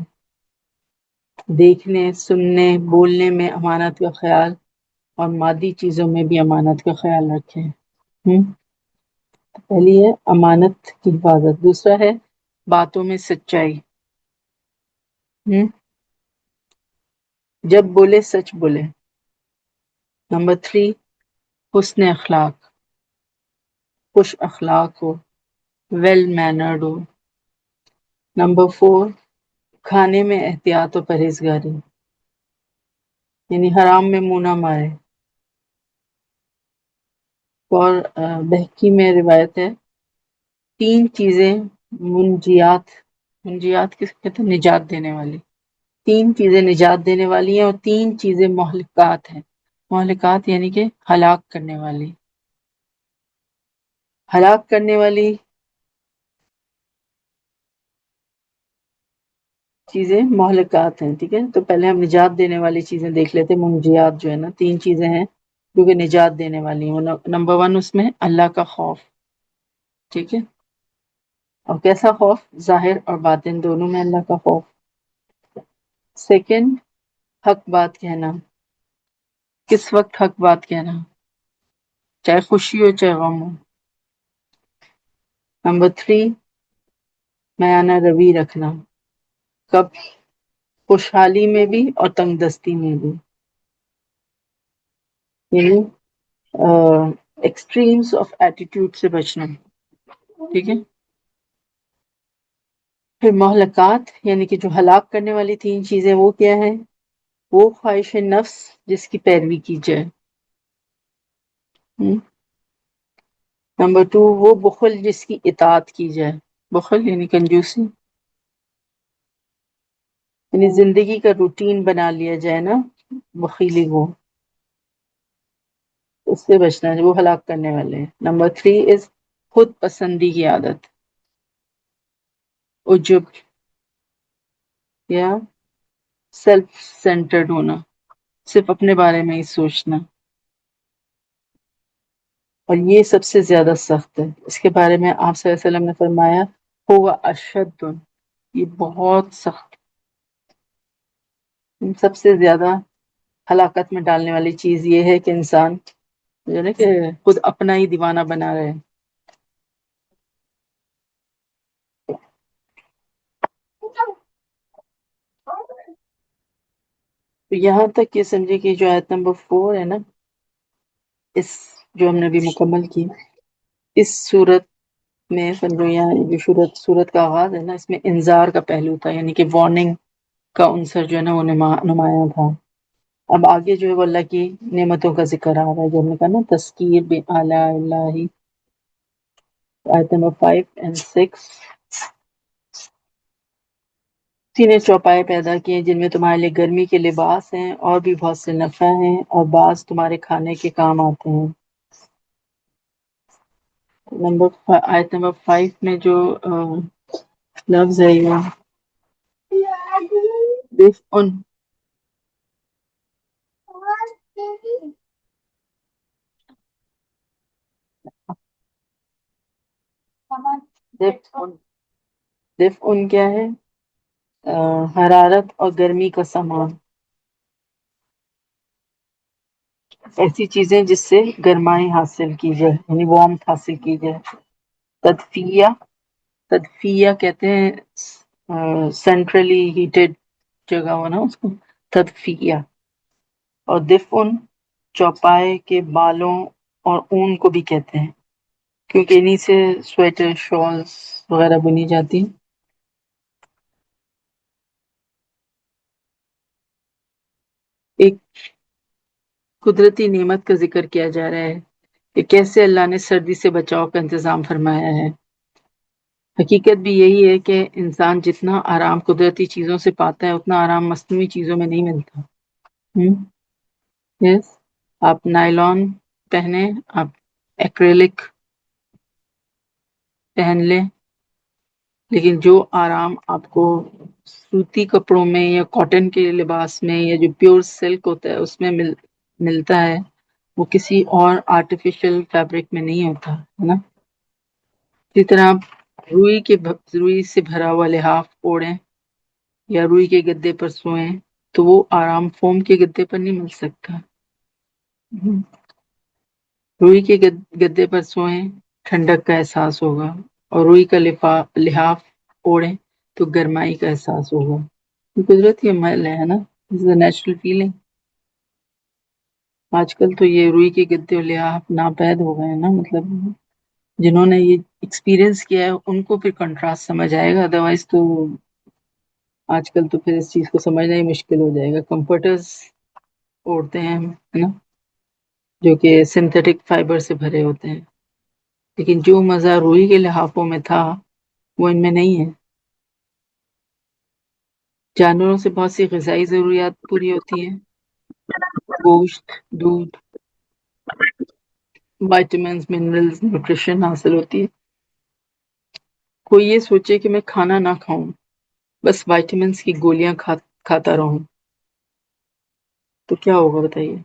دیکھنے، سننے، بولنے میں امانت کا خیال، اور مادی چیزوں میں بھی امانت کا خیال رکھیں. پہلی ہے امانت کی حفاظت. دوسرا ہے باتوں میں سچائی. جب بولے سچ بولے. نمبر 3، حسن اخلاق، خوش اخلاق ہو، ویل مینرڈ ہو. نمبر 4، کھانے میں احتیاط و پرہیزگاری، یعنی حرام میں منہ نہ مارے. اور بہقی میں روایت ہے 3 چیزیں منجیات کس کہتے ہیں؟ نجات دینے والی. 3 چیزیں نجات دینے والی ہیں اور 3 چیزیں مہلکات ہیں. مہلکات یعنی کہ ہلاک کرنے والی. ہلاک کرنے والی چیزیں مہلکات ہیں. ٹھیک ہے، تو پہلے ہم نجات دینے والی چیزیں دیکھ لیتے. منجیات جو ہے نا 3 چیزیں ہیں جو کہ نجات دینے والی ہیں. نمبر 1 اس میں اللہ کا خوف. ٹھیک ہے، اور کیسا خوف؟ ظاہر اور باطن دونوں میں اللہ کا خوف. سیکنڈ، حق بات کہنا. کس وقت حق بات کہنا؟ چاہے خوشی ہو چاہے غم ہو. نمبر 3، میانہ روی رکھنا. کب؟ خوشحالی میں بھی اور تنگ دستی میں بھی، یعنی ایکسٹریمز آف ایٹیٹیوڈ سے بچنا. ٹھیک ہے. پھر مہلکات یعنی کہ جو ہلاک کرنے والی 3 چیزیں وہ کیا ہے؟ وہ خواہش نفس جس کی پیروی کی جائے. نمبر 2، وہ بخل جس کی اطاعت کی جائے. بخل یعنی کنجوسی، یعنی زندگی کا روٹین بنا لیا جائے نا بخیلی کو، اس سے بچنا ہے، وہ ہلاک کرنے والے ہیں. نمبر 3 از خود پسندی کی عادت، عجب یا سیلف سینٹرڈ ہونا، صرف اپنے بارے میں ہی سوچنا. اور یہ سب سے زیادہ سخت ہے. اس کے بارے میں آپ صلی اللہ علیہ وسلم نے فرمایا ہوا اشد، یہ بہت سخت، سب سے زیادہ ہلاکت میں ڈالنے والی چیز یہ ہے کہ انسان جو ہے نا کہ خود اپنا ہی دیوانہ بنا رہے. تو یہاں تک یہ سمجھے کہ جو آیت نمبر 4 ہے نا، اس جو ہم نے ابھی مکمل کی، اس صورت میں فنرویاں جو صورت کا آغاز ہے نا، اس میں انذار کا پہلو تھا، یعنی کہ وارننگ کا عنصر جو ہے نا وہ نمایاں تھا. اب آگے جو ہے وہ اللہ کی نعمتوں کا ذکر آ رہا ہے، جو ہم نے کہا نا تذکیر بآلاء اللہ. آیت نمبر 5 and 6. اسی نے چوپائے پیدا کیے جن میں تمہارے لیے گرمی کے لباس ہیں اور بھی بہت سے نفع ہیں، اور بعض تمہارے کھانے کے کام آتے ہیں. آیت نمبر 5 میں جو لفظ ہے یہ دفء دفء کیا ہے؟ حرارت اور گرمی کا سامان، ایسی چیزیں جس سے گرمائی حاصل کی جائے، یعنی وارمتھ حاصل کی جائے. تدفیہ کہتے ہیں سینٹرلی ہیٹڈ جگہ ہو نا اس کو تدفیہ. اور دفن چوپائے کے بالوں اور اون کو بھی کہتے ہیں، کیونکہ انہی سے سویٹر شالز وغیرہ بنی جاتی ہیں. ایک قدرتی نعمت کا ذکر کیا جا رہا ہے کہ کیسے اللہ نے سردی سے بچاؤ کا انتظام فرمایا ہے. حقیقت بھی یہی ہے کہ انسان جتنا آرام قدرتی چیزوں سے پاتا ہے اتنا آرام مصنوعی چیزوں میں نہیں ملتا. یس، آپ نائلون پہنے، آپ ایکریلک پہن لیں، لیکن جو آرام آپ کو سوتی کپڑوں میں یا کاٹن کے لباس میں یا جو پیور سلک ہوتا ہے اس میں ملتا ہے، وہ کسی اور آرٹیفیشل فیبرک میں نہیں ہوتا ہے نا. اسی طرح آپ روئی سے بھرا ہوا لحاف اوڑھیں یا روئی کے گدے پر سوئیں تو وہ آرام فوم کے گدے پر نہیں مل سکتا. روئی کے گدے پر سوئیں، ٹھنڈک کا احساس ہوگا، اور روئی کا لحاف اوڑھیں تو گرمائی کا احساس ہوگا. یہ قدرتی عمل ہے نا، نیچرل فیلنگ. آج کل تو یہ روئی کے گدے اور لحاف ناپید ہو گئے ہیں نا، مطلب جنہوں نے یہ ایکسپیرینس کیا ہے ان کو پھر کنٹراسٹ سمجھ آئے گا، ادروائز تو آج کل تو پھر اس چیز کو سمجھنا ہی مشکل ہو جائے گا. کمفرٹرز اوڑھتے ہیں ہم، ہے نا، جو کہ سنتھیٹک فائبر سے بھرے ہوتے ہیں، لیکن جو مزہ روئی کے لحافوں میں تھا وہ ان میں نہیں ہے. جانوروں سے بہت سی غذائی ضروریات پوری ہوتی ہیں، گوشت، دودھ، وائٹامنز، منرلز، نیوٹریشن حاصل ہوتی ہے. کوئی یہ سوچے کہ میں کھانا نہ کھاؤں، بس وائٹامنز کی گولیاں کھاتا رہوں، تو کیا ہوگا بتائیے؟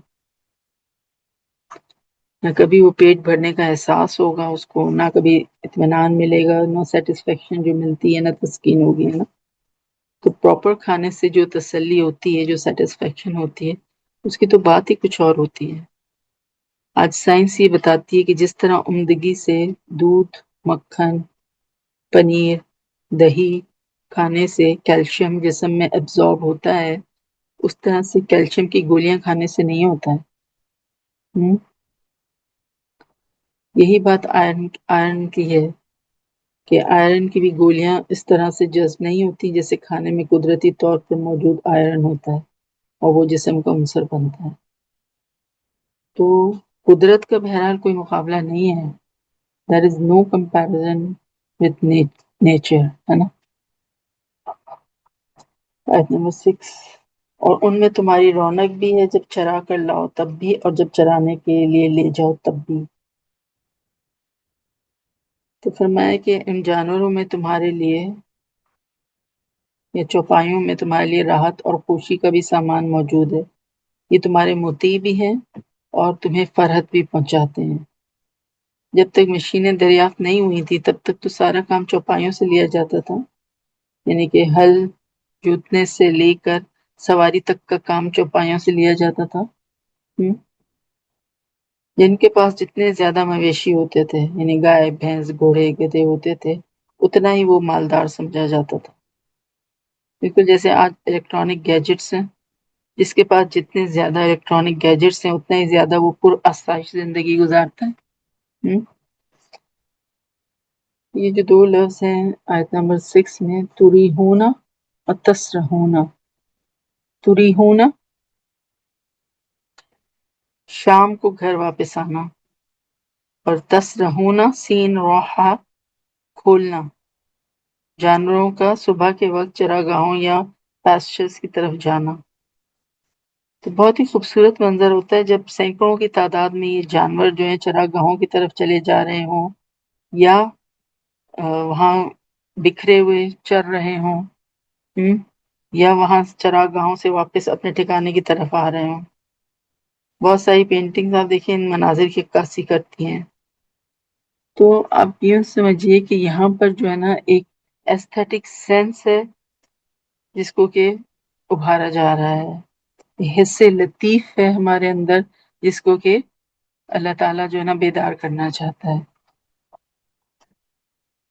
نہ کبھی وہ پیٹ بھرنے کا احساس ہوگا اس کو، نہ کبھی اطمینان ملے گا، نہ سیٹسفیکشن جو ملتی ہے، نہ تسکین ہوگی، ہے نا. تو پراپر کھانے سے جو تسلی ہوتی ہے، جو سیٹسفیکشن ہوتی ہے، اس کی تو بات ہی کچھ اور ہوتی ہے. آج سائنس یہ بتاتی ہے کہ جس طرح عمدگی سے دودھ، مکھن، پنیر، دہی کھانے سے کیلشیم جسم میں ایبزارب ہوتا ہے، اس طرح سے کیلشیم کی گولیاں کھانے سے نہیں ہوتا ہے. یہی بات آئرن کی ہے کہ آئرن کی بھی گولیاں اس طرح سے جذب نہیں ہوتی جیسے کھانے میں قدرتی طور پر موجود آئرن ہوتا ہے اور وہ جسم کا عنصر بنتا ہے. تو قدرت کا بہرحال کوئی مقابلہ نہیں ہے. There is no comparison with nature، ہے نا. آیت نمبر 6. اور ان میں تمہاری رونق بھی ہے جب چرا کر لاؤ تب بھی، اور جب چرانے کے لیے لے جاؤ تب بھی. تو فرمایا کہ ان جانوروں میں تمہارے لیے یا چوپایوں میں تمہارے لیے راحت اور خوشی کا بھی سامان موجود ہے. یہ تمہارے مطیع بھی ہیں اور تمہیں فرحت بھی پہنچاتے ہیں. جب تک مشینیں دریافت نہیں ہوئی تھی تب تک تو سارا کام چوپایوں سے لیا جاتا تھا، یعنی کہ ہل جوتنے سے لے کر سواری تک کا کام چوپایوں سے لیا جاتا تھا. جن کے پاس جتنے زیادہ مویشی ہوتے تھے، یعنی گائے، بھینس، گھوڑے، گدھے ہوتے تھے، اتنا ہی وہ مالدار سمجھا جاتا تھا. بالکل جیسے آج الیکٹرانک گیجٹس ہیں، جس کے پاس جتنے زیادہ الیکٹرانک گیجٹس ہیں اتنا ہی زیادہ وہ پر آسائش زندگی گزارتا ہے. یہ جو دو لفظ ہیں آیت نمبر 6 میں، تریحونا اور تسرحونا. تریحونا شام کو گھر واپس آنا، اور تسرحونا سین روحا کھولنا، جانوروں کا صبح کے وقت چراگاہوں یا پیسچرز کی طرف جانا. تو بہت ہی خوبصورت منظر ہوتا ہے جب سینکڑوں کی تعداد میں یہ جانور جو ہیں چراگاہوں کی طرف چلے جا رہے ہوں، یا وہاں بکھرے ہوئے چر رہے ہوں، یا وہاں چراگاہوں سے واپس اپنے ٹھکانے کی طرف آ رہے ہوں. بہت ساری پینٹنگز آپ دیکھیں ان مناظر کی عکاسی کرتی ہیں. تو آپ یوں سمجھیے کہ یہاں پر جو ہے نا ایک ایستھیٹک سینس ہے جس کو کہ ابھارا جا رہا ہے، حس لطیف ہے ہمارے اندر جس کو کہ اللہ تعالیٰ جو ہے نا بیدار کرنا چاہتا ہے.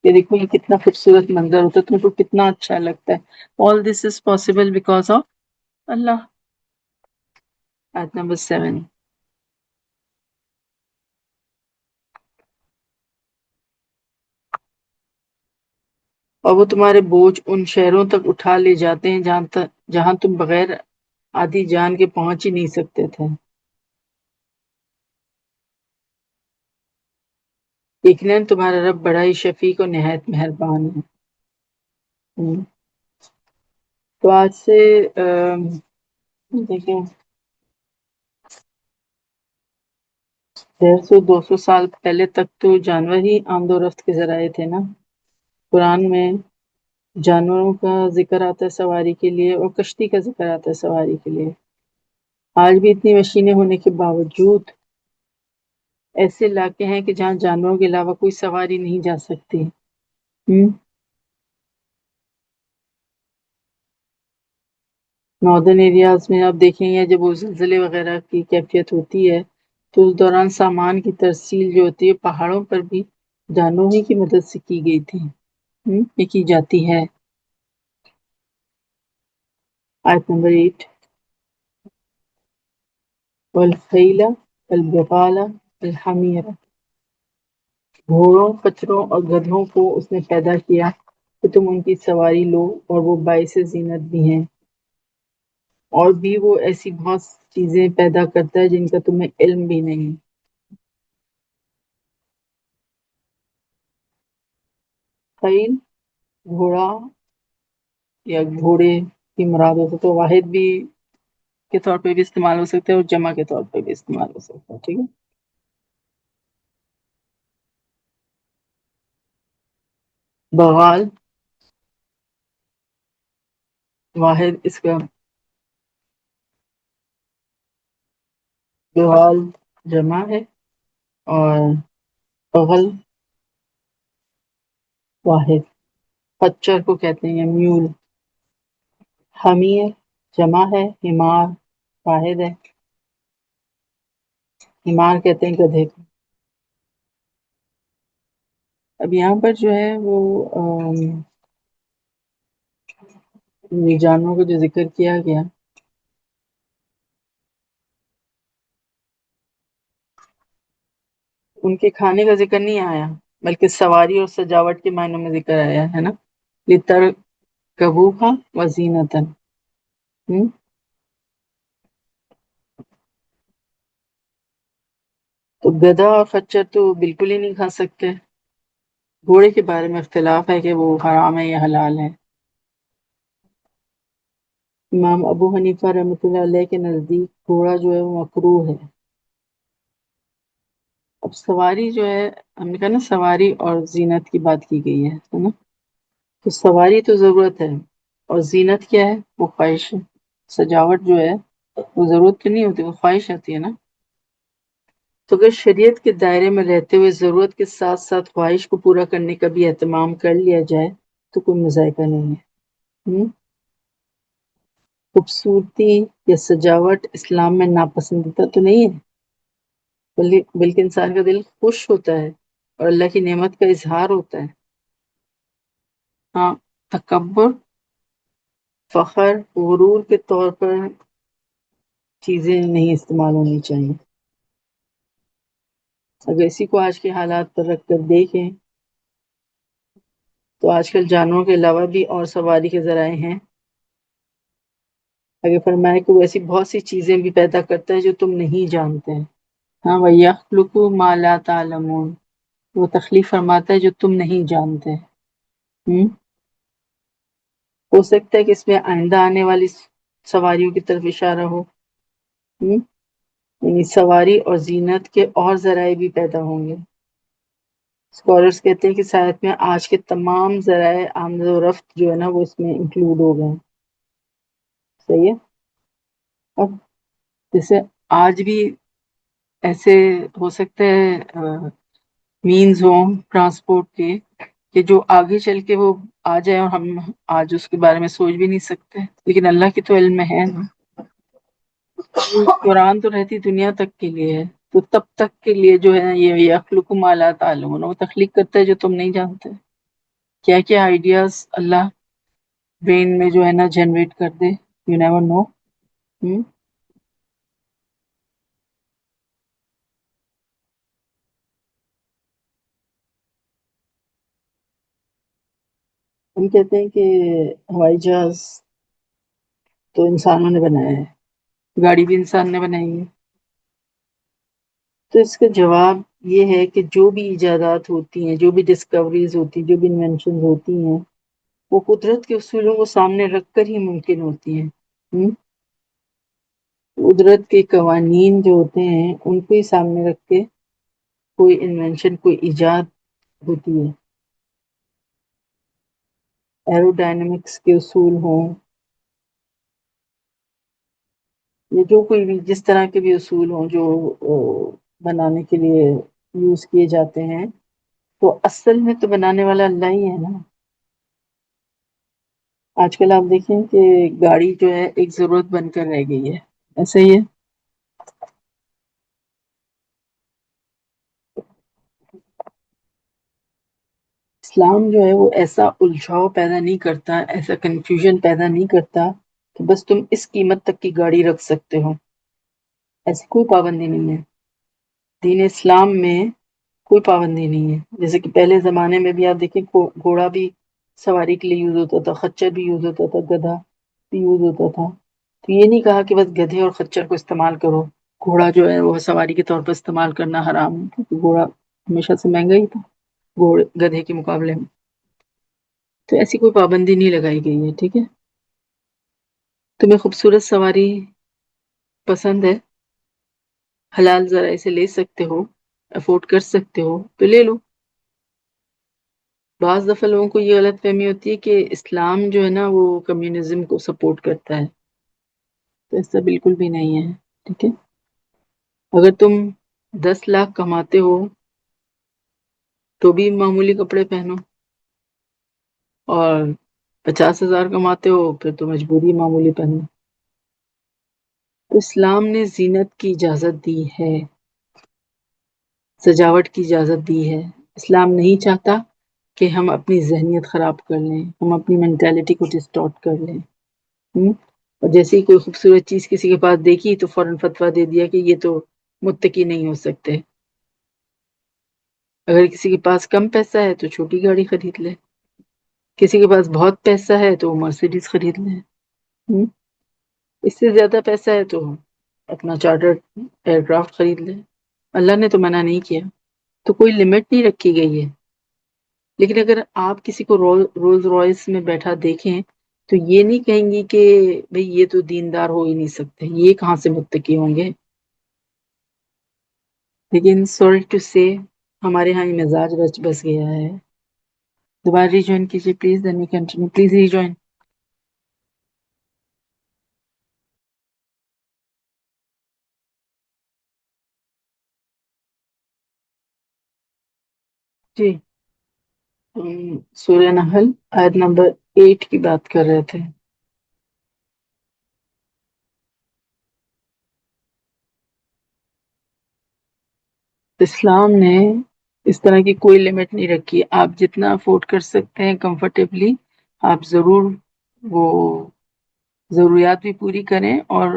کہ دیکھو یہ کتنا خوبصورت منظر ہوتا ہے، تم کو کتنا اچھا لگتا ہے. آل دس از پاسبل بیکاز آف اللہ. آیت نمبر 7. اور وہ تمہارے بوجھ ان شہروں تک اٹھا لے جاتے ہیں جہاں تم بغیر آدھی جان کے پہنچ ہی نہیں سکتے تھے. یقیناً تمہارا رب بڑا ہی شفیق اور نہایت مہربان ہے. تو آج سے دیکھیں 150-200 سال پہلے تک تو جانور ہی آمد و رفت کے ذرائع تھے نا. قرآن میں جانوروں کا ذکر آتا ہے سواری کے لیے، اور کشتی کا ذکر آتا ہے سواری کے لیے. آج بھی اتنی مشینیں ہونے کے باوجود ایسے علاقے ہیں کہ جہاں جانوروں کے علاوہ کوئی سواری نہیں جا سکتی. ناردرن ایریاز میں آپ دیکھیں گے جب وہ زلزلے وغیرہ کی کیفیت ہوتی ہے تو اس دوران سامان کی ترسیل جو ہوتی ہے پہاڑوں پر بھی جانوروں ہی کی مدد سے کی گئی تھی، یہ کی جاتی ہے. آیت نمبر 8. والخیل والبغال والحمیر، گھوڑوں، خچروں اور گدھوں کو اس نے پیدا کیا کہ تم ان کی سواری لو، اور وہ باعث زینت بھی ہیں. اور بھی وہ ایسی بہت چیزیں پیدا کرتا ہے جن کا تمہیں علم بھی نہیں. خیل گھوڑا یا گھوڑے کی مراد ہو سکتا ہے، واحد بھی کے طور پہ بھی استعمال ہو سکتے ہیں اور جمع کے طور پہ بھی استعمال ہو سکتا ہے. ٹھیک ہے. بغال واحد، اس کا بغال جمع ہے، اور بغل واحد. خچر کو کہتے ہیں میول. حمیر جمع ہے، حمار واحد ہے، حمار کہتے ہیں گدھے کو. اب یہاں پر جو ہے وہ جانوروں کو جو ذکر کیا گیا ان کے کھانے کا ذکر نہیں آیا، بلکہ سواری اور سجاوٹ کے معنوں میں ذکر آیا ہے نا. لتر کبوہا وزینتن. تو گدھا اور خچر تو بالکل ہی نہیں کھا سکتے. گھوڑے کے بارے میں اختلاف ہے کہ وہ حرام ہے یا حلال ہے. امام ابو حنیفہ رحمۃ اللہ علیہ کے نزدیک گھوڑا جو ہے وہ مکروہ ہے. اب سواری جو ہے، ہم نے کہا نا سواری اور زینت کی بات کی گئی ہے نا. تو سواری تو ضرورت ہے، اور زینت کیا ہے؟ وہ خواہش ہے. سجاوٹ جو ہے وہ ضرورت تو نہیں ہوتی، وہ خواہش آتی ہے نا. تو اگر شریعت کے دائرے میں رہتے ہوئے ضرورت کے ساتھ ساتھ خواہش کو پورا کرنے کا بھی اہتمام کر لیا جائے تو کوئی مذائقہ نہیں ہے. خوبصورتی یا سجاوٹ اسلام میں ناپسندیدہ تو نہیں ہے، بلکہ انسان کا دل خوش ہوتا ہے اور اللہ کی نعمت کا اظہار ہوتا ہے. ہاں، تکبر، فخر، غرور کے طور پر چیزیں نہیں استعمال ہونی چاہیے. اگر اسی کو آج کے حالات پر رکھ کر دیکھیں تو آج کل جانوروں کے علاوہ بھی اور سواری کے ذرائع ہیں. آگے فرمائے کہ وہ ایسی بہت سی چیزیں بھی پیدا کرتا ہے جو تم نہیں جانتے ہیں. ہاں وَيَخْلُقُ مَا لَا تَعْلَمُونَ، وہ تخلیق فرماتا ہے جو تم نہیں جانتے. ہو سکتا ہے کہ اس میں آئندہ آنے والی سواریوں کی طرف اشارہ ہو. یعنی سواری اور زینت کے اور ذرائع بھی پیدا ہوں گے. اسکالرس کہتے ہیں کہ شاید میں آج کے تمام ذرائع آمد و رفت جو ہے نا وہ اس میں انکلوڈ ہو گئے ہیں. صحیح ہے. اب جیسے آج بھی ایسے ہو سکتے ہیں مینز ہوں ٹرانسپورٹ کے کہ جو آگے چل کے وہ آ جائے اور ہم آج اس کے بارے میں سوچ بھی نہیں سکتے، لیکن اللہ کے تو علم میں ہے نا. قرآن تو رہتی دنیا تک کے لیے ہے، تو تب تک کے لیے جو ہے یہ یخلق ما لا تعلمون، وہ تخلیق کرتا ہے جو تم نہیں جانتے. کیا کیا آئیڈیاز اللہ برین میں جو ہے نا جنریٹ کر دے، یو نیور نو. ہم کہتے ہیں کہ ہوائی جہاز تو انسانوں نے بنایا ہے، گاڑی بھی انسان نے بنائی ہے. تو اس کا جواب یہ ہے کہ جو بھی ایجادات ہوتی ہیں، جو بھی ڈسکوریز ہوتی ہیں، جو بھی انوینشنز ہوتی ہیں، وہ قدرت کے اصولوں کو سامنے رکھ کر ہی ممکن ہوتی ہیں. قدرت کے قوانین جو ہوتے ہیں ان کو ہی سامنے رکھ کے کوئی انوینشن، کوئی ایجاد ہوتی ہے. ایرو ڈائنامکس کے اصول ہوں یا جو کوئی بھی جس طرح کے بھی اصول ہوں جو بنانے کے لیے یوز کیے جاتے ہیں، تو اصل میں تو بنانے والا اللہ ہی ہے نا. آج کل آپ دیکھیں کہ گاڑی جو ہے ایک ضرورت بن کر رہ گئی ہے، ایسا ہی ہے. اسلام جو ہے وہ ایسا الجھاؤ پیدا نہیں کرتا، ایسا کنفیوژن پیدا نہیں کرتا کہ بس تم اس قیمت تک کی گاڑی رکھ سکتے ہو. ایسی کوئی پابندی نہیں ہے. دین اسلام میں کوئی پابندی نہیں ہے. جیسے کہ پہلے زمانے میں بھی آپ دیکھیں گھوڑا بھی سواری کے لیے یوز ہوتا تھا، خچر بھی یوز ہوتا تھا، گدھا بھی یوز ہوتا تھا. تو یہ نہیں کہا کہ بس گدھے اور خچر کو استعمال کرو. گھوڑا جو ہے وہ سواری کے طور پر استعمال کرنا حرام ہے، کیونکہ گھوڑا ہمیشہ سے مہنگا ہی تھا گدھے کے مقابلے میں. تو ایسی کوئی پابندی نہیں لگائی گئی ہے. ٹھیک ہے. تمہیں خوبصورت سواری پسند ہے، حلال ذرائع سے لے سکتے ہو، افورڈ کر سکتے ہو تو لے لو. بعض دفعہ لوگوں کو یہ غلط فہمی ہوتی ہے کہ اسلام جو ہے نا وہ کمیونزم کو سپورٹ کرتا ہے، تو ایسا بالکل بھی نہیں ہے. ٹھیک ہے. اگر تم 10 لاکھ کماتے ہو تو بھی معمولی کپڑے پہنو، اور 50,000 کماتے ہو پھر تو مجبوری معمولی پہنو. تو اسلام نے زینت کی اجازت دی ہے، سجاوٹ کی اجازت دی ہے. اسلام نہیں چاہتا کہ ہم اپنی ذہنیت خراب کر لیں، ہم اپنی مینٹیلٹی کو ڈسٹارٹ کر لیں. اور جیسے ہی کوئی خوبصورت چیز کسی کے پاس دیکھی تو فوراً فتویٰ دے دیا کہ یہ تو متقی نہیں ہو سکتے. اگر کسی کے پاس کم پیسہ ہے تو چھوٹی گاڑی خرید لے، کسی کے پاس بہت پیسہ ہے تو وہ مرسیڈیز خرید لے. اس سے زیادہ پیسہ ہے تو اپنا چارٹرڈ ایئر کرافٹ خرید لے. اللہ نے تو منع نہیں کیا، تو کوئی لمٹ نہیں رکھی گئی ہے. لیکن اگر آپ کسی کو رولز رائس میں بیٹھا دیکھیں تو یہ نہیں کہیں گی کہ بھئی یہ تو دیندار ہو ہی نہیں سکتے، یہ کہاں سے متقی ہوں گے. لیکن سوری ٹو سے ہمارے ہاں یہ مزاج بس گیا ہے. دوبارہ ریجوائن کیجیے please, then we continue. Please rejoin. جی، سورہ نحل آیت نمبر 8 کی بات کر رہے تھے. اسلام نے اس طرح کی کوئی لمٹ نہیں رکھی. آپ جتنا افورڈ کر سکتے ہیں کمفرٹیبلی آپ ضرور وہ ضروریات بھی پوری کریں، اور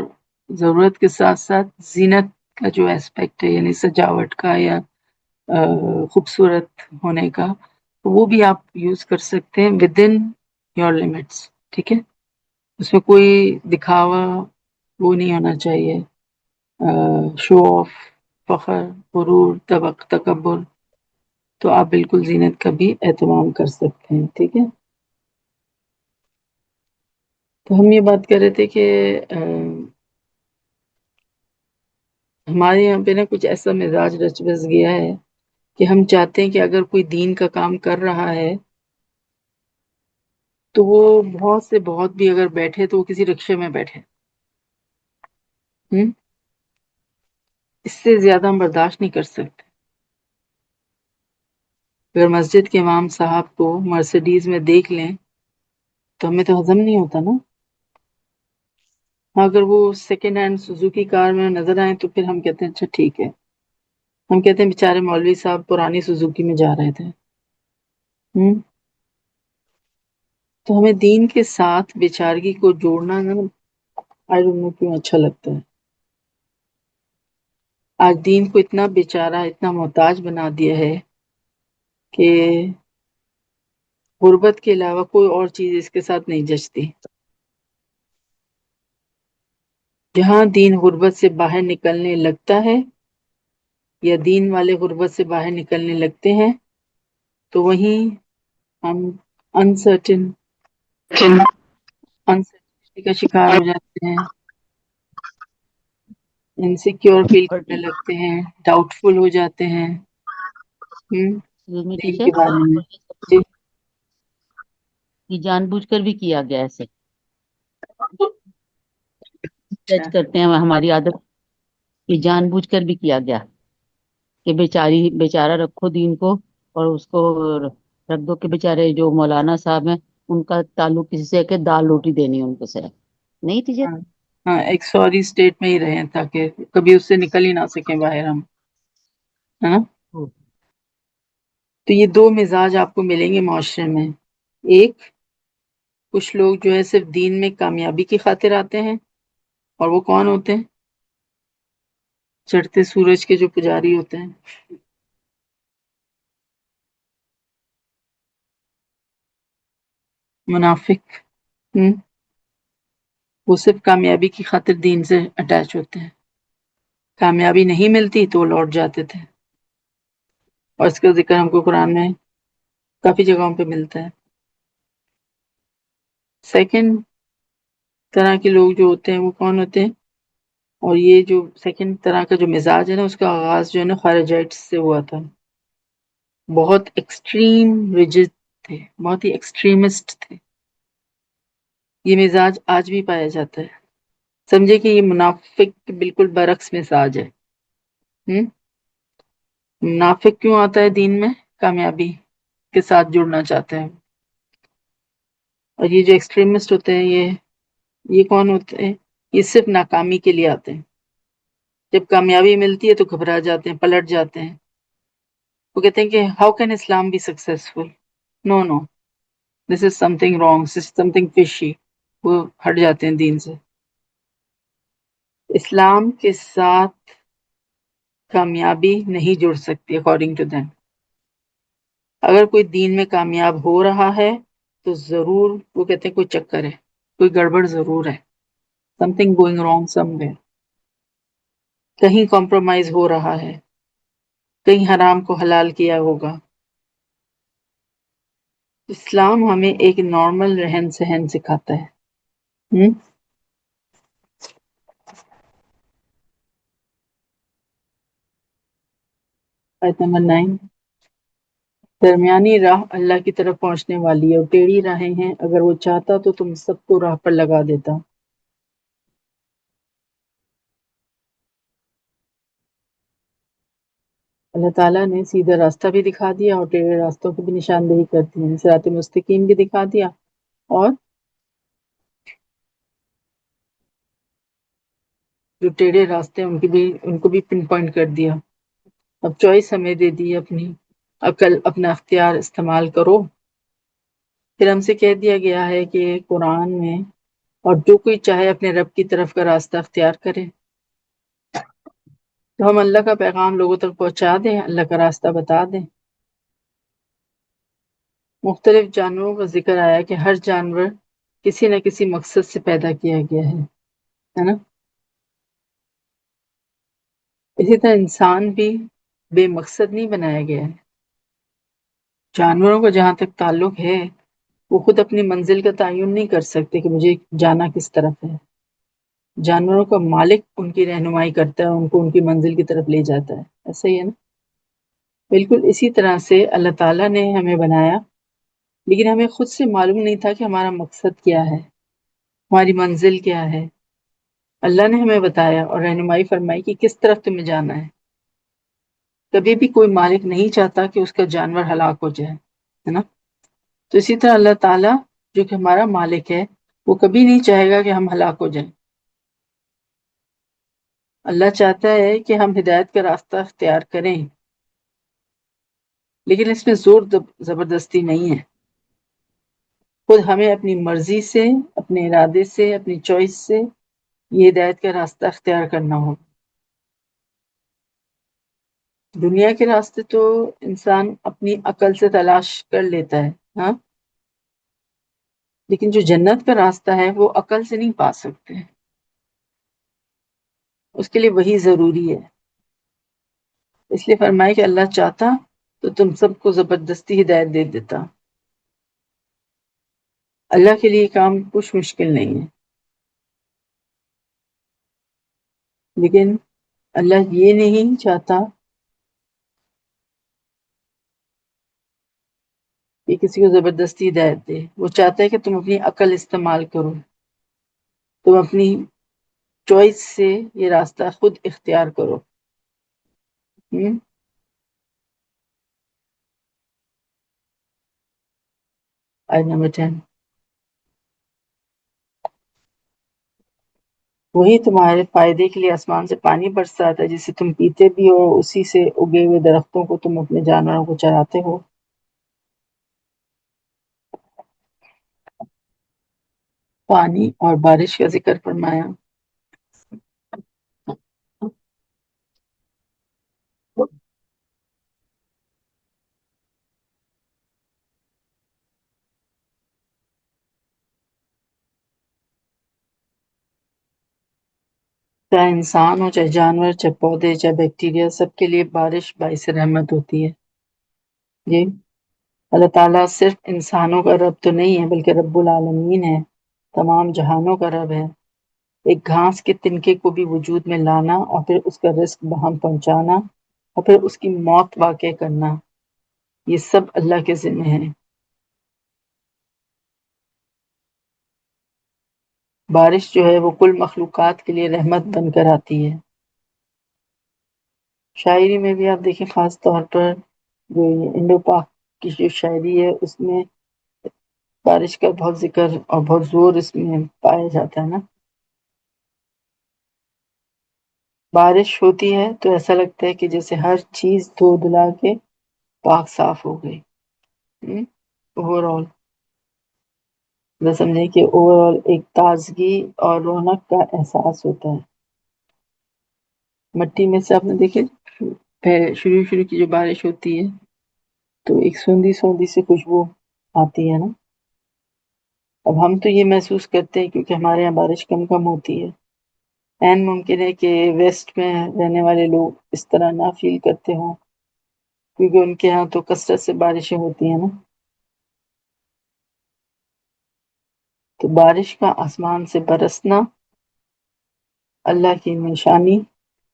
ضرورت کے ساتھ ساتھ زینت کا جو اسپیکٹ ہے یعنی سجاوٹ کا یا خوبصورت ہونے کا تو وہ بھی آپ یوز کر سکتے ہیں ود ان یور لمٹس. ٹھیک ہے، اس میں کوئی دکھاوا وہ نہیں ہونا چاہیے، شو آف، فخر، غرور، تکبر. تو آپ بالکل زینت کا بھی اہتمام کر سکتے ہیں. ٹھیک ہے، تو ہم یہ بات کر رہے تھے کہ ہمارے یہاں پہ نا کچھ ایسا مزاج رچ بس گیا ہے کہ ہم چاہتے ہیں کہ اگر کوئی دین کا کام کر رہا ہے تو وہ بہت سے بہت بھی اگر بیٹھے تو وہ کسی رکشے میں بیٹھے. اس سے زیادہ ہم برداشت نہیں کر سکتے. اگر مسجد کے امام صاحب کو مرسیڈیز میں دیکھ لیں تو ہمیں تو ہضم نہیں ہوتا نا. اگر وہ سیکنڈ ہینڈ سوزوکی کار میں نظر آئے تو پھر ہم کہتے ہیں اچھا ٹھیک ہے. ہم کہتے ہیں بیچارے مولوی صاحب پرانی سوزوکی میں جا رہے تھے. تو ہمیں دین کے ساتھ بیچارگی کو جوڑنا نا آئی ڈونٹ نو کیوں اچھا لگتا ہے. آج دین کو اتنا بیچارہ، اتنا محتاج بنا دیا ہے کہ غربت کے علاوہ کوئی اور چیز اس کے ساتھ نہیں جچتی. جہاں دین غربت سے باہر نکلنے لگتا ہے یا دین والے غربت سے باہر نکلنے لگتے ہیں تو وہیں ہم انسرٹنٹی کا شکار ہو جاتے ہیں، انسیکیور فیل اور کرنے لگتے ہیں، ڈاؤٹ فل ہو جاتے ہیں دین ٹیچر، کے بارے میں. جی یہ جان بوجھ کر بھی کیا گیا ایسے اچھا. جج کرتے ہیں، ہماری عادت یہ جان بوجھ کر بھی کیا گیا کہ بیچارہ رکھو دین کو اور اس کو رکھ دو کہ بیچارے جو مولانا صاحب ہیں ان کا تعلق کسی سے ہے کہ دال روٹی دینی ہے ان کو صرف. نہیں ٹیچر؟ ہاں ہاں، ایک سوری اسٹیٹ میں ہی رہیں تاکہ کبھی اس سے نکل ہی نہ سکیں باہر ہم، ہے نا. تو یہ دو مزاج آپ کو ملیں گے معاشرے میں. ایک، کچھ لوگ جو ہے صرف دین میں کامیابی کی خاطر آتے ہیں، اور وہ کون ہوتے ہیں؟ چڑھتے سورج کے جو پجاری ہوتے ہیں. منافق. وہ صرف کامیابی کی خاطر دین سے اٹیچ ہوتے ہیں، کامیابی نہیں ملتی تو وہ لوٹ جاتے تھے. اور اس کا ذکر ہم کو قرآن میں کافی جگہوں پہ ملتا ہے. سیکنڈ طرح کے لوگ جو ہوتے ہیں وہ کون ہوتے ہیں؟ اور یہ جو سیکنڈ طرح کا جو مزاج ہے نا اس کا آغاز جو ہے نا خارجائٹس سے ہوا تھا. بہت ایکسٹریم ریجڈ تھے، بہت ہی ایکسٹریمسٹ تھے. یہ مزاج آج بھی پایا جاتا ہے. سمجھے کہ یہ منافق کے بالکل برعکس مزاج ہے. منافق کیوں آتا ہے دین میں؟ کامیابی کے ساتھ جڑنا چاہتے ہیں. اور یہ جو ایکسٹریمسٹ ہوتے ہیں یہ کون ہوتے ہیں؟ یہ صرف ناکامی کے لیے آتے ہیں. جب کامیابی ملتی ہے تو گھبرا جاتے ہیں، پلٹ جاتے ہیں. وہ کہتے ہیں کہ how can Islam be successful? No no, this is something wrong, this is something fishy. وہ ہٹ جاتے ہیں دین سے. اسلام کے ساتھ کامیابی نہیں جڑ سکتی اکارڈنگ ٹو دیم. اگر کوئی دین میں کامیاب ہو رہا ہے تو ضرور وہ کہتے ہیں کوئی چکر ہے، کوئی گڑبڑ ضرور ہے. Some thing going wrong some where. کہیں کمپرومائز ہو رہا ہے، کہیں حرام کو حلال کیا ہوگا. اسلام ہمیں ایک نارمل رہن سہن سکھاتا ہے. آیت نمبر 9، درمیانی راہ اللہ کی طرف پہنچنے والی ہے اور ٹیڑھی راہیں ہیں، اگر وہ چاہتا تو تم سب کو راہ پر لگا دیتا. اللہ تعالیٰ نے سیدھا راستہ بھی دکھا دیا اور ٹیڑھے راستوں کی بھی نشاندہی کر دی. صراط مستقیم بھی دکھا دیا اور جو ٹیڑھے راستے ہیں ان کو بھی پن پوائنٹ کر دیا. اب چوائس ہمیں دے دی، اپنی عقل، اپنا اختیار استعمال کرو. پھر ہم سے کہہ دیا گیا ہے کہ قرآن میں اور جو کوئی چاہے اپنے رب کی طرف کا راستہ اختیار کرے. تو ہم اللہ کا پیغام لوگوں تک پہنچا دیں، اللہ کا راستہ بتا دیں. مختلف جانوروں کا ذکر آیا کہ ہر جانور کسی نہ کسی مقصد سے پیدا کیا گیا ہے نا. اسی طرح انسان بھی بے مقصد نہیں بنایا گیا ہے. جانوروں کا جہاں تک تعلق ہے وہ خود اپنی منزل کا تعین نہیں کر سکتے کہ مجھے جانا کس طرف ہے. جانوروں کا مالک ان کی رہنمائی کرتا ہے، ان کو ان کی منزل کی طرف لے جاتا ہے. ایسا ہی ہے نا. بالکل اسی طرح سے اللہ تعالیٰ نے ہمیں بنایا، لیکن ہمیں خود سے معلوم نہیں تھا کہ ہمارا مقصد کیا ہے، ہماری منزل کیا ہے. اللہ نے ہمیں بتایا اور رہنمائی فرمائی کہ کس طرف تمہیں جانا ہے. کبھی بھی کوئی مالک نہیں چاہتا کہ اس کا جانور ہلاک ہو جائے، ہے نا. تو اسی طرح اللہ تعالیٰ جو کہ ہمارا مالک ہے وہ کبھی نہیں چاہے گا کہ ہم ہلاک ہو جائیں. اللہ چاہتا ہے کہ ہم ہدایت کا راستہ اختیار کریں، لیکن اس میں زور زبردستی نہیں ہے. خود ہمیں اپنی مرضی سے، اپنے ارادے سے، اپنی چوائس سے یہ ہدایت کا راستہ اختیار کرنا ہو. دنیا کے راستے تو انسان اپنی عقل سے تلاش کر لیتا ہے، ہاں، لیکن جو جنت کا راستہ ہے وہ عقل سے نہیں پا سکتے. اس کے لیے وہی ضروری ہے. اس لیے فرمائے کہ اللہ چاہتا تو تم سب کو زبردستی ہدایت دے دیتا. اللہ کے لیے کام کچھ مشکل نہیں ہے، لیکن اللہ یہ نہیں چاہتا کہ کسی کو زبردستی ہدایت دے. وہ چاہتا ہے کہ تم اپنی عقل استعمال کرو، تم اپنی چوائس سے یہ راستہ خود اختیار کرو. آیت نمبر 10. وہی تمہارے فائدے کے لیے آسمان سے پانی برساتا ہے جسے تم پیتے بھی ہو، اسی سے اگے ہوئے درختوں کو تم اپنے جانوروں کو چراتے ہو. پانی اور بارش کا ذکر فرمایا. چاہے انسان ہو، چاہے جانور، چاہے پودے، چاہے بیکٹیریا، سب کے لیے بارش باعث رحمت ہوتی ہے. جی، اللہ تعالیٰ صرف انسانوں کا رب تو نہیں ہے بلکہ رب العالمین ہے، تمام جہانوں کا رب ہے. ایک گھاس کے تنکے کو بھی وجود میں لانا اور پھر اس کا رزق بہم پہنچانا اور پھر اس کی موت واقع کرنا، یہ سب اللہ کے ذمہ ہے. بارش جو ہے وہ کل مخلوقات کے لیے رحمت بن کر آتی ہے. شاعری میں بھی آپ دیکھیں، خاص طور پر جو انڈو پاک کی جو شاعری ہے اس میں بارش کا بہت ذکر اور بہت زور اس میں پایا جاتا ہے نا. بارش ہوتی ہے تو ایسا لگتا ہے کہ جیسے ہر چیز دھو دھلا کے پاک صاف ہو گئی. اوور آل سمجھیں کہ اوور آل ایک تازگی اور رونق کا احساس ہوتا ہے. مٹی میں سے آپ نے دیکھے شروع کی جو بارش ہوتی ہے تو ایک سوندھی سوندھی سے خوشبو آتی ہے نا. اب ہم تو یہ محسوس کرتے ہیں کیونکہ ہمارے یہاں بارش کم ہوتی ہے. ممکن ہے کہ ویسٹ میں رہنے والے لوگ اس طرح نہ فیل کرتے ہوں کیونکہ ان کے ہاں تو کثرت سے بارشیں ہوتی ہیں نا. تو بارش کا آسمان سے برسنا اللہ کی نشانی،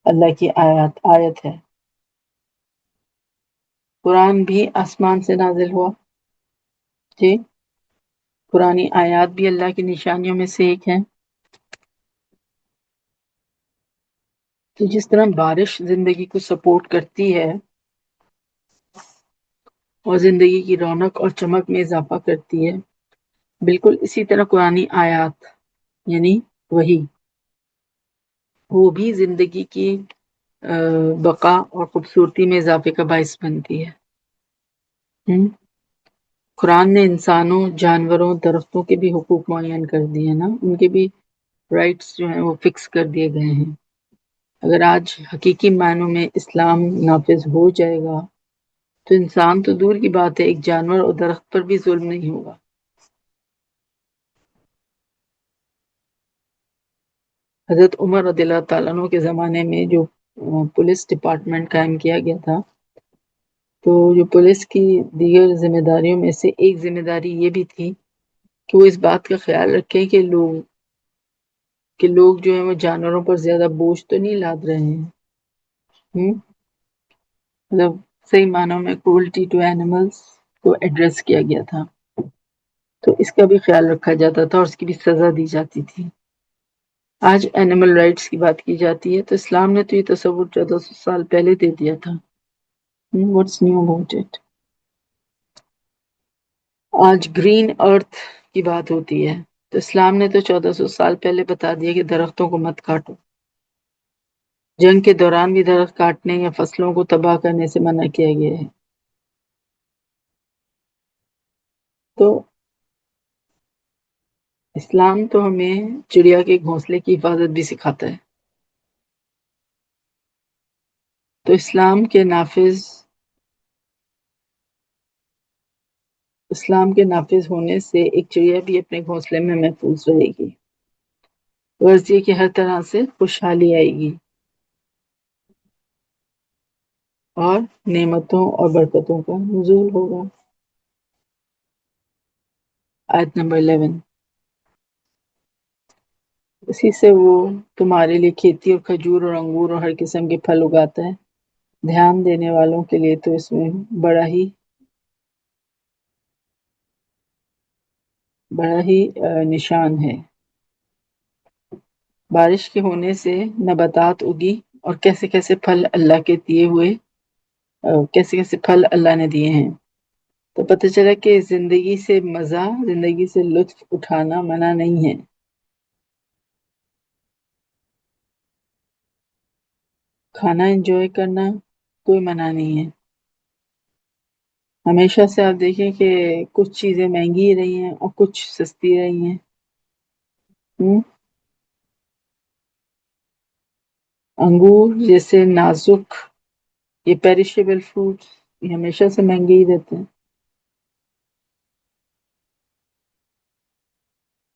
اللہ کی آیت ہے. قرآن بھی آسمان سے نازل ہوا. جی، قرآنی آیات بھی اللہ کی نشانیوں میں سے ایک ہیں. تو جس طرح بارش زندگی کو سپورٹ کرتی ہے اور زندگی کی رونق اور چمک میں اضافہ کرتی ہے، بالکل اسی طرح قرآنی آیات یعنی وحی وہ بھی زندگی کی بقا اور خوبصورتی میں اضافے کا باعث بنتی ہے. قرآن نے انسانوں، جانوروں، درختوں کے بھی حقوق معین کر دیے نا، ان کے بھی رائٹس جو ہیں وہ فکس کر دیے گئے ہیں. اگر آج حقیقی معنوں میں اسلام نافذ ہو جائے گا تو انسان تو دور کی بات ہے، ایک جانور اور درخت پر بھی ظلم نہیں ہوگا۔ حضرت عمر رضی اللہ تعالیٰ عنہ کے زمانے میں جو پولیس ڈپارٹمنٹ قائم کیا گیا تھا، تو جو پولیس کی دیگر ذمہ داریوں میں سے ایک ذمہ داری یہ بھی تھی کہ وہ اس بات کا خیال رکھیں کہ لوگ جو ہیں وہ جانوروں پر زیادہ بوجھ تو نہیں لاد رہے ہیں۔ مطلب صحیح معنوں میں کرولٹی ٹو اینیملز کو ایڈریس کیا گیا تھا، تو اس کا بھی خیال رکھا جاتا تھا اور اس کی بھی سزا دی جاتی تھی۔ آج اینیمل رائٹس کی بات کی جاتی ہے تو اسلام نے تو یہ تصور 1400 سال پہلے دے دیا تھا۔ What's new about it? آج گرین ارتھ کی بات ہوتی ہے تو اسلام نے تو 1400 سال پہلے بتا دیا کہ درختوں کو مت کاٹو۔ جنگ کے دوران بھی درخت کاٹنے یا فصلوں کو تباہ کرنے سے منع کیا گیا ہے۔ تو اسلام تو ہمیں چڑیا کے گھونسلے کی حفاظت بھی سکھاتا ہے۔ تو اسلام کے نافذ ہونے سے ایک چڑیا بھی اپنے گھونسلے میں محفوظ رہے گی، غرض یہ کہ ہر طرح سے خوشحالی آئے گی اور نعمتوں اور برکتوں کا نزول ہوگا۔ آیت نمبر 11، اسی سے وہ تمہارے لیے کھیتی اور کھجور اور انگور اور ہر قسم کے پھل اگاتا ہے، دھیان دینے والوں کے لیے تو اس میں بڑا ہی نشان ہے۔ بارش کے ہونے سے نباتات اگی اور کیسے کیسے پھل اللہ نے دیے ہیں، تو پتہ چلا کہ زندگی سے مزہ، زندگی سے لطف اٹھانا منع نہیں ہے۔ کھانا انجوائے کرنا کوئی منع نہیں ہے۔ ہمیشہ سے آپ دیکھیں کہ کچھ چیزیں مہنگی رہی ہیں اور کچھ سستی رہی ہیں۔ انگور جیسے نازک، یہ پیریشیبل فروٹس، یہ ہمیشہ سے مہنگے ہی رہتے ہیں۔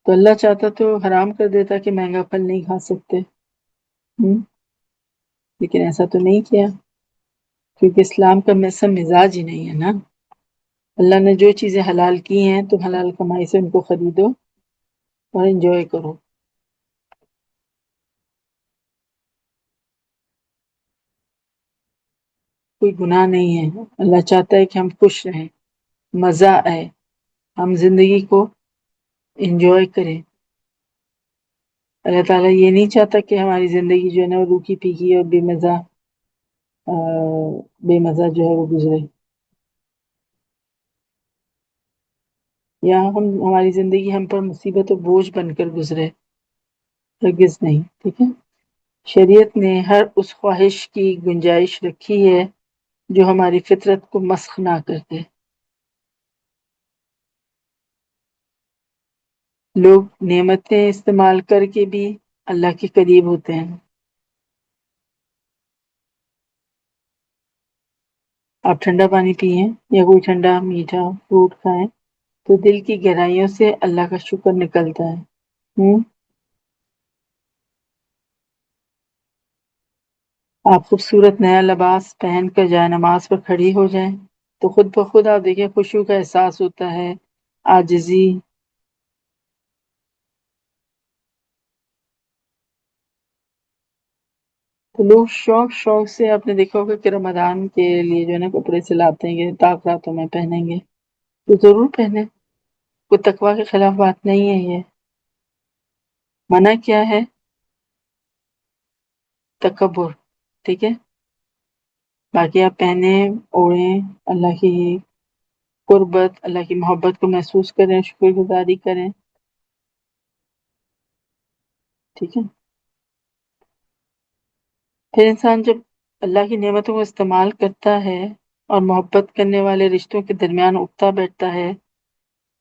تو اللہ چاہتا تو حرام کر دیتا کہ مہنگا پھل نہیں کھا سکتے، لیکن ایسا تو نہیں کیا، کیونکہ اسلام کا مزاج ہی نہیں ہے نا۔ اللہ نے جو چیزیں حلال کی ہیں تو حلال کمائی سے ان کو خریدو اور انجوائے کرو۔ کوئی گناہ نہیں ہے، اللہ چاہتا ہے کہ ہم خوش رہیں، مزہ آئے، ہم زندگی کو انجوائے کریں۔ اللہ تعالیٰ یہ نہیں چاہتا کہ ہماری زندگی جو ہے نا وہ روکھی پھیکی اور بے مزہ جو ہے وہ گزرے، یا ہماری زندگی ہم پر مصیبت و بوجھ بن کر گزرے، ہرگز نہیں۔ ٹھیک ہے، شریعت نے ہر اس خواہش کی گنجائش رکھی ہے جو ہماری فطرت کو مسخ نہ کر دے۔ لوگ نعمتیں استعمال کر کے بھی اللہ کے قریب ہوتے ہیں۔ آپ ٹھنڈا پانی پئیں یا کوئی ٹھنڈا میٹھا فروٹ کھائیں تو دل کی گہرائیوں سے اللہ کا شکر نکلتا ہے۔ آپ خوبصورت نیا لباس پہن کر جائے نماز پر کھڑی ہو جائیں تو خود بخود آپ دیکھیں خوشیوں کا احساس ہوتا ہے، عاجزی۔ تو لوگ شوق سے، آپ نے دیکھا ہوگا کہ رمضان کے لیے جو ہے نا کپڑے سلاتے ہیں کہ طاق راتوں میں پہنیں گے، تو ضرور پہنیں، کوئی تقوی کے خلاف بات نہیں ہے۔ یہ منع کیا ہے؟ تکبر، ٹھیک ہے، باقی آپ پہنیں اوڑھیں، اللہ کی قربت، اللہ کی محبت کو محسوس کریں، شکر گزاری کریں، ٹھیک ہے۔ پھر انسان جب اللہ کی نعمتوں کو استعمال کرتا ہے اور محبت کرنے والے رشتوں کے درمیان اٹھتا بیٹھتا ہے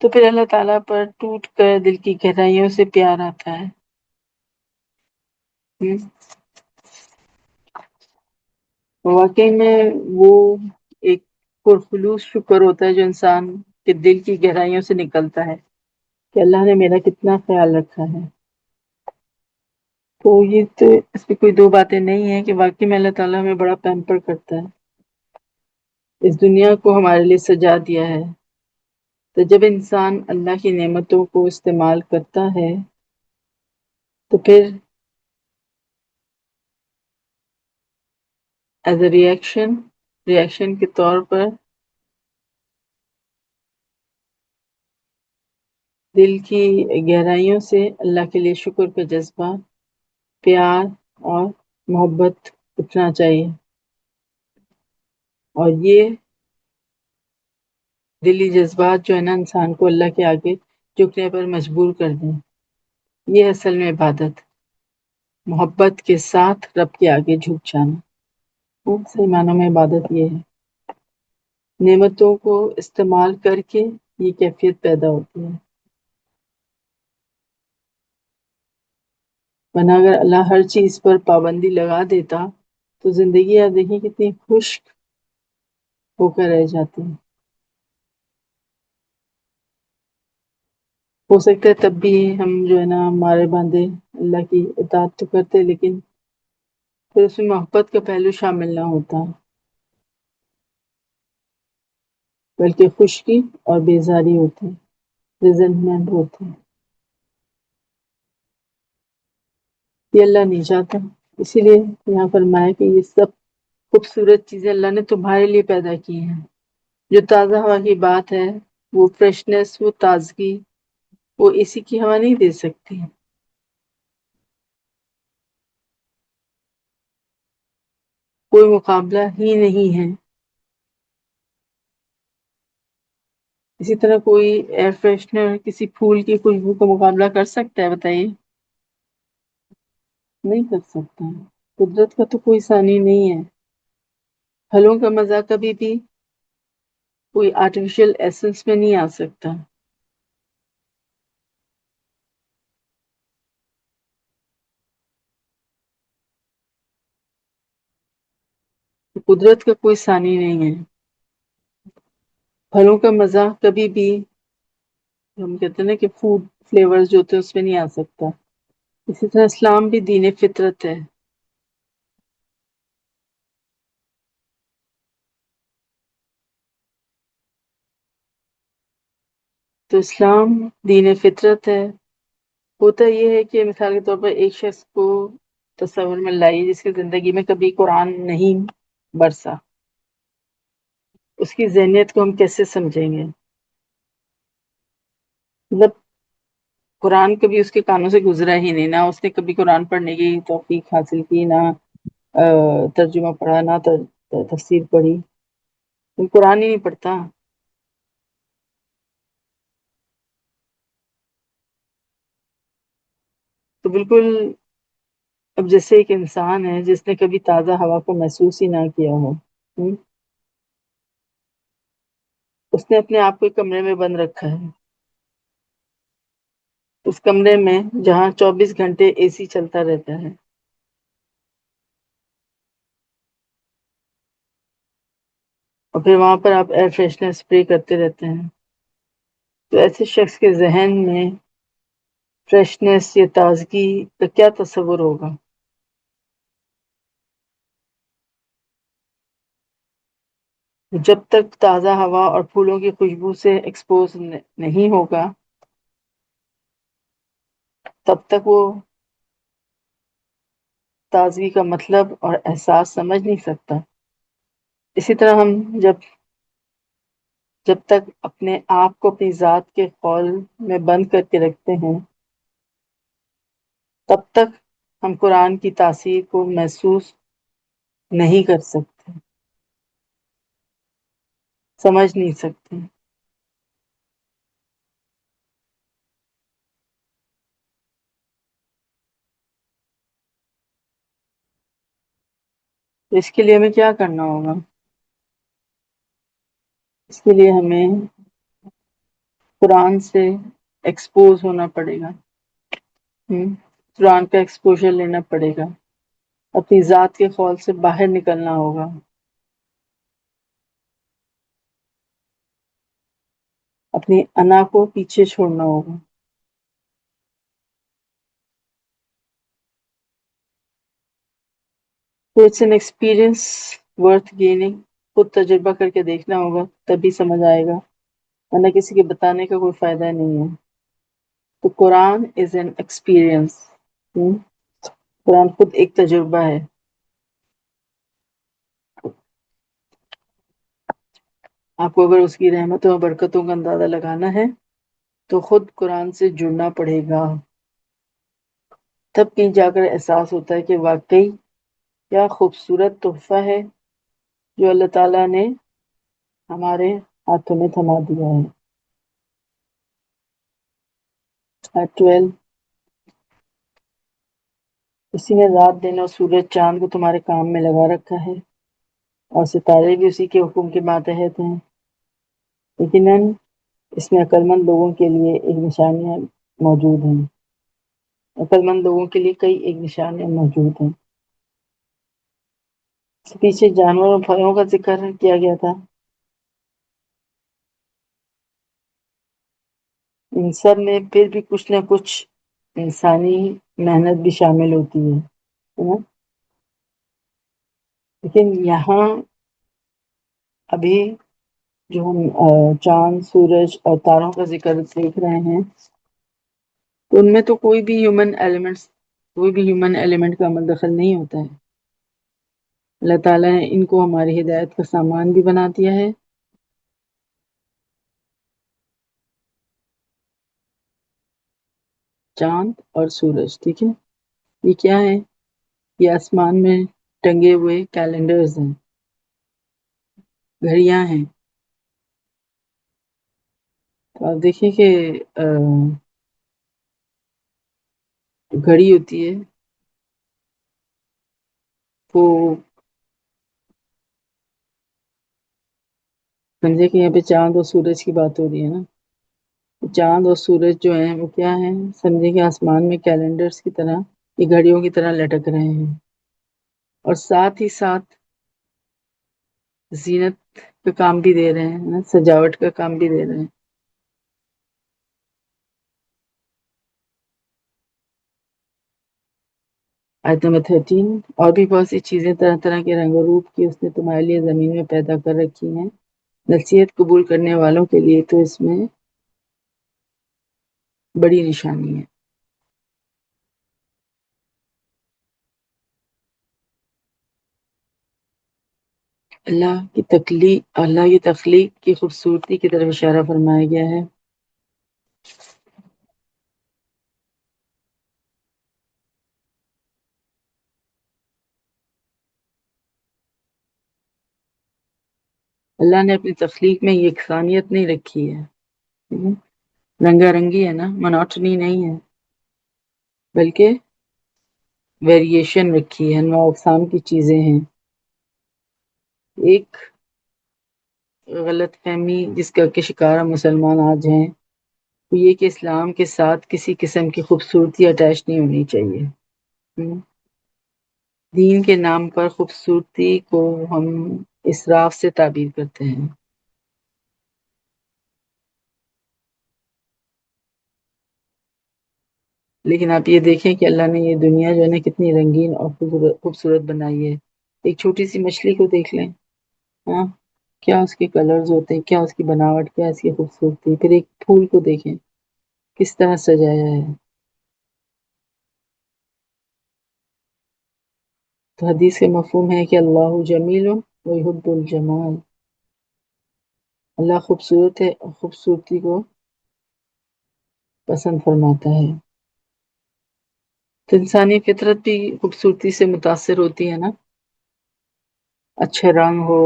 تو پھر اللہ تعالیٰ پر ٹوٹ کر دل کی گہرائیوں سے پیار آتا ہے۔ واقعی میں وہ ایک پرخلوص شکر ہوتا ہے جو انسان کے دل کی گہرائیوں سے نکلتا ہے کہ اللہ نے میرا کتنا خیال رکھا ہے. تو یہ تو اس میں کوئی دو باتیں نہیں ہیں کہ واقعی میں اللہ تعالیٰ ہمیں بڑا پیمپر کرتا ہے، اس دنیا کو ہمارے لیے سجا دیا ہے. تو جب انسان اللہ کی نعمتوں کو استعمال کرتا ہے تو پھر ایز اے ریئیکشن کے طور پر دل کی گہرائیوں سے اللہ کے لیے شکر کا جذبہ، پیار اور محبت اٹھنا چاہیے، اور یہ دلی جذبات جو ہے نا انسان کو اللہ کے آگے جھکنے پر مجبور کر دیں. یہ اصل میں عبادت، محبت کے ساتھ رب کے آگے جھک جانا، صحیح معنوں میں عبادت یہ ہے. نعمتوں کو استعمال کر کے یہ کیفیت پیدا ہوتی ہے، ورنہ اگر اللہ ہر چیز پر پابندی لگا دیتا تو زندگی آپ دیکھیں کتنی خشک ہو کر رہ جاتی ہے. ہو سکتا ہے تب بھی ہم جو ہے نا ہمارے باندھے اللہ کی اطاعت تو کرتے، لیکن پھر اس میں محبت کا پہلو شامل نہ ہوتا، بلکہ خشکی اور بیزاری ہوتی، ریزنٹمنٹ ہوتی. یہ اللہ نہیں چاہتا، اسی لیے یہاں فرمایا کہ یہ سب خوبصورت چیزیں اللہ نے تمہارے لیے پیدا کی ہیں. جو تازہ ہوا کی بات ہے، وہ فریشنس، وہ تازگی، وہ اسی کی ہوا نہیں دے سکتی. کوئی مقابلہ ہی نہیں ہے. اسی طرح کوئی ایئر فریشنر کسی پھول کی خوشبو کا مقابلہ کر سکتا ہے؟ بتائیے، نہیں کر سکتا. قدرت کا تو کوئی ثانی نہیں ہے. پھلوں کا مزہ کبھی بھی کوئی آرٹیفیشل ایسنس میں نہیں آ سکتا. قدرت کا کوئی ثانی نہیں ہے. پھلوں کا مزہ کبھی بھی، ہم کہتے ہیں نا کہ فوڈ فلیورز جو ہوتے ہیں اس میں نہیں آ سکتا. اسی طرح اسلام بھی دین فطرت ہے. تو اسلام دین فطرت ہے. ہوتا یہ ہے کہ مثال کے طور پر ایک شخص کو تصور میں لائیے جس کی زندگی میں کبھی قرآن نہیں برسا، اس کی ذہنیت کو ہم کیسے سمجھیں گے؟ مطلب قرآن کبھی اس کے کانوں سے گزرا ہی نہیں، نہ اس نے کبھی قرآن پڑھنے کی توفیق حاصل کی، نہ ترجمہ پڑھا، نہ تفسیر پڑھی، قرآن ہی نہیں پڑھتا. تو بالکل اب جیسے ایک انسان ہے جس نے کبھی تازہ ہوا کو محسوس ہی نہ کیا ہو، اس نے اپنے آپ کو ایک کمرے میں بند رکھا ہے، اس کمرے میں جہاں 24 گھنٹے اے سی چلتا رہتا ہے، اور پھر وہاں پر آپ ایئر فریشنر اسپرے کرتے رہتے ہیں. تو ایسے شخص کے ذہن میں فریشنس یا تازگی کا کیا تصور ہوگا؟ جب تک تازہ ہوا اور پھولوں کی خوشبو سے ایکسپوز نہیں ہوگا تب تک وہ تازگی کا مطلب اور احساس سمجھ نہیں سکتا. اسی طرح ہم جب تک اپنے آپ کو اپنی ذات کے خول میں بند کر کے رکھتے ہیں تب تک ہم قرآن کی تاثیر کو محسوس نہیں کر سکتے، سمجھ نہیں سکتے. تو اس کے لیے ہمیں کیا کرنا ہوگا؟ اس کے لیے ہمیں قرآن سے ایکسپوز ہونا پڑے گا، قرآن کا ایکسپوژر لینا پڑے گا، اپنی ذات کے خول سے باہر نکلنا ہوگا. اپنی انا کو پیچھے چھوڑنا ہوگا. تو it's an experience worth gaining. خود تجربہ کر کے دیکھنا ہوگا تبھی سمجھ آئے گا، ورنہ کسی کے بتانے کا کوئی فائدہ نہیں ہے. تو قرآن از این ایکسپیرئنس. قرآن خود ایک تجربہ ہے. آپ کو اگر اس کی رحمتوں اور برکتوں کا اندازہ لگانا ہے تو خود قرآن سے جڑنا پڑے گا. تب کہیں جا کر احساس ہوتا ہے کہ واقعی کیا خوبصورت تحفہ ہے جو اللہ تعالیٰ نے ہمارے ہاتھوں میں تھما دیا ہے. 12 اسی نے رات دن اور سورج چاند کو تمہارے کام میں لگا رکھا ہے اور ستارے بھی اسی کے حکم کے ماتحت ہیں. یقیناً اس میں عقل مند لوگوں کے لیے ایک نشانیاں موجود ہیں. عقل مند لوگوں کے لیے کئی ایک نشانیاں موجود ہیں. اس کے پیچھے جانوروں اور پھلوں کا ذکر کیا گیا تھا. ان سب میں پھر بھی کچھ نہ کچھ انسانی محنت بھی شامل ہوتی ہے نا؟ لیکن یہاں ابھی جو ہم چاند، سورج اور تاروں کا ذکر دیکھ رہے ہیں تو ان میں تو کوئی بھی ہیومن ایلیمنٹ کا عمل دخل نہیں ہوتا ہے. اللہ تعالیٰ نے ان کو ہماری ہدایت کا سامان بھی بنا دیا ہے. چاند اور سورج، ٹھیک ہے، یہ کیا ہے؟ یہ آسمان میں ٹنگے ہوئے کیلنڈرز ہیں، گھڑیاں ہیں. تو آپ دیکھیں کہ گھڑی ہوتی ہے وہ سمجھے کہ یہاں پہ چاند اور سورج کی بات ہو رہی ہے نا. چاند اور سورج جو ہیں وہ کیا ہیں؟ سمجھے کہ آسمان میں کیلنڈرز کی طرح، یہ گھڑیوں کی طرح لٹک رہے ہیں اور ساتھ ہی ساتھ زینت کا کام بھی دے رہے ہیں نا، سجاوٹ کا کام بھی دے رہے ہیں. آیت نمبر 13، اور بھی بہت سی چیزیں طرح طرح کے رنگ و روپ کی اس نے تمہارے لیے زمین میں پیدا کر رکھی ہیں. نصیحت قبول کرنے والوں کے لیے تو اس میں بڑی نشانی ہے. اللہ کی تخلیق کی خوبصورتی کی طرف اشارہ فرمایا گیا ہے. اللہ نے اپنی تخلیق میں یکسانیت نہیں رکھی ہے، رنگا رنگی ہے نا، منوٹنی نہیں ہے، بلکہ ویریشن رکھی ہے، انواع اقسام کی چیزیں ہیں. ایک غلط فہمی جس کا کہ شکار مسلمان آج ہیں وہ یہ کہ اسلام کے ساتھ کسی قسم کی خوبصورتی اٹیچ نہیں ہونی چاہیے. دین کے نام پر خوبصورتی کو ہم اسراف سے تعبیر کرتے ہیں. لیکن آپ یہ دیکھیں کہ اللہ نے یہ دنیا جو ہے نا کتنی رنگین اور خوبصورت بنائی ہے. ایک چھوٹی سی مچھلی کو دیکھ لیں، ہاں، کیا اس کے کلرز ہوتے ہیں، کیا اس کی بناوٹ، کیا اس کی خوبصورتی. پھر ایک پھول کو دیکھیں کس طرح سجایا ہے. تو حدیث کا مفہوم ہے کہ اللہ جمیل ویحب الجمال. اللہ خوبصورت ہے اور خوبصورتی کو پسند فرماتا ہے. تو انسانی فطرت بھی خوبصورتی سے متاثر ہوتی ہے نا. اچھے رنگ ہو،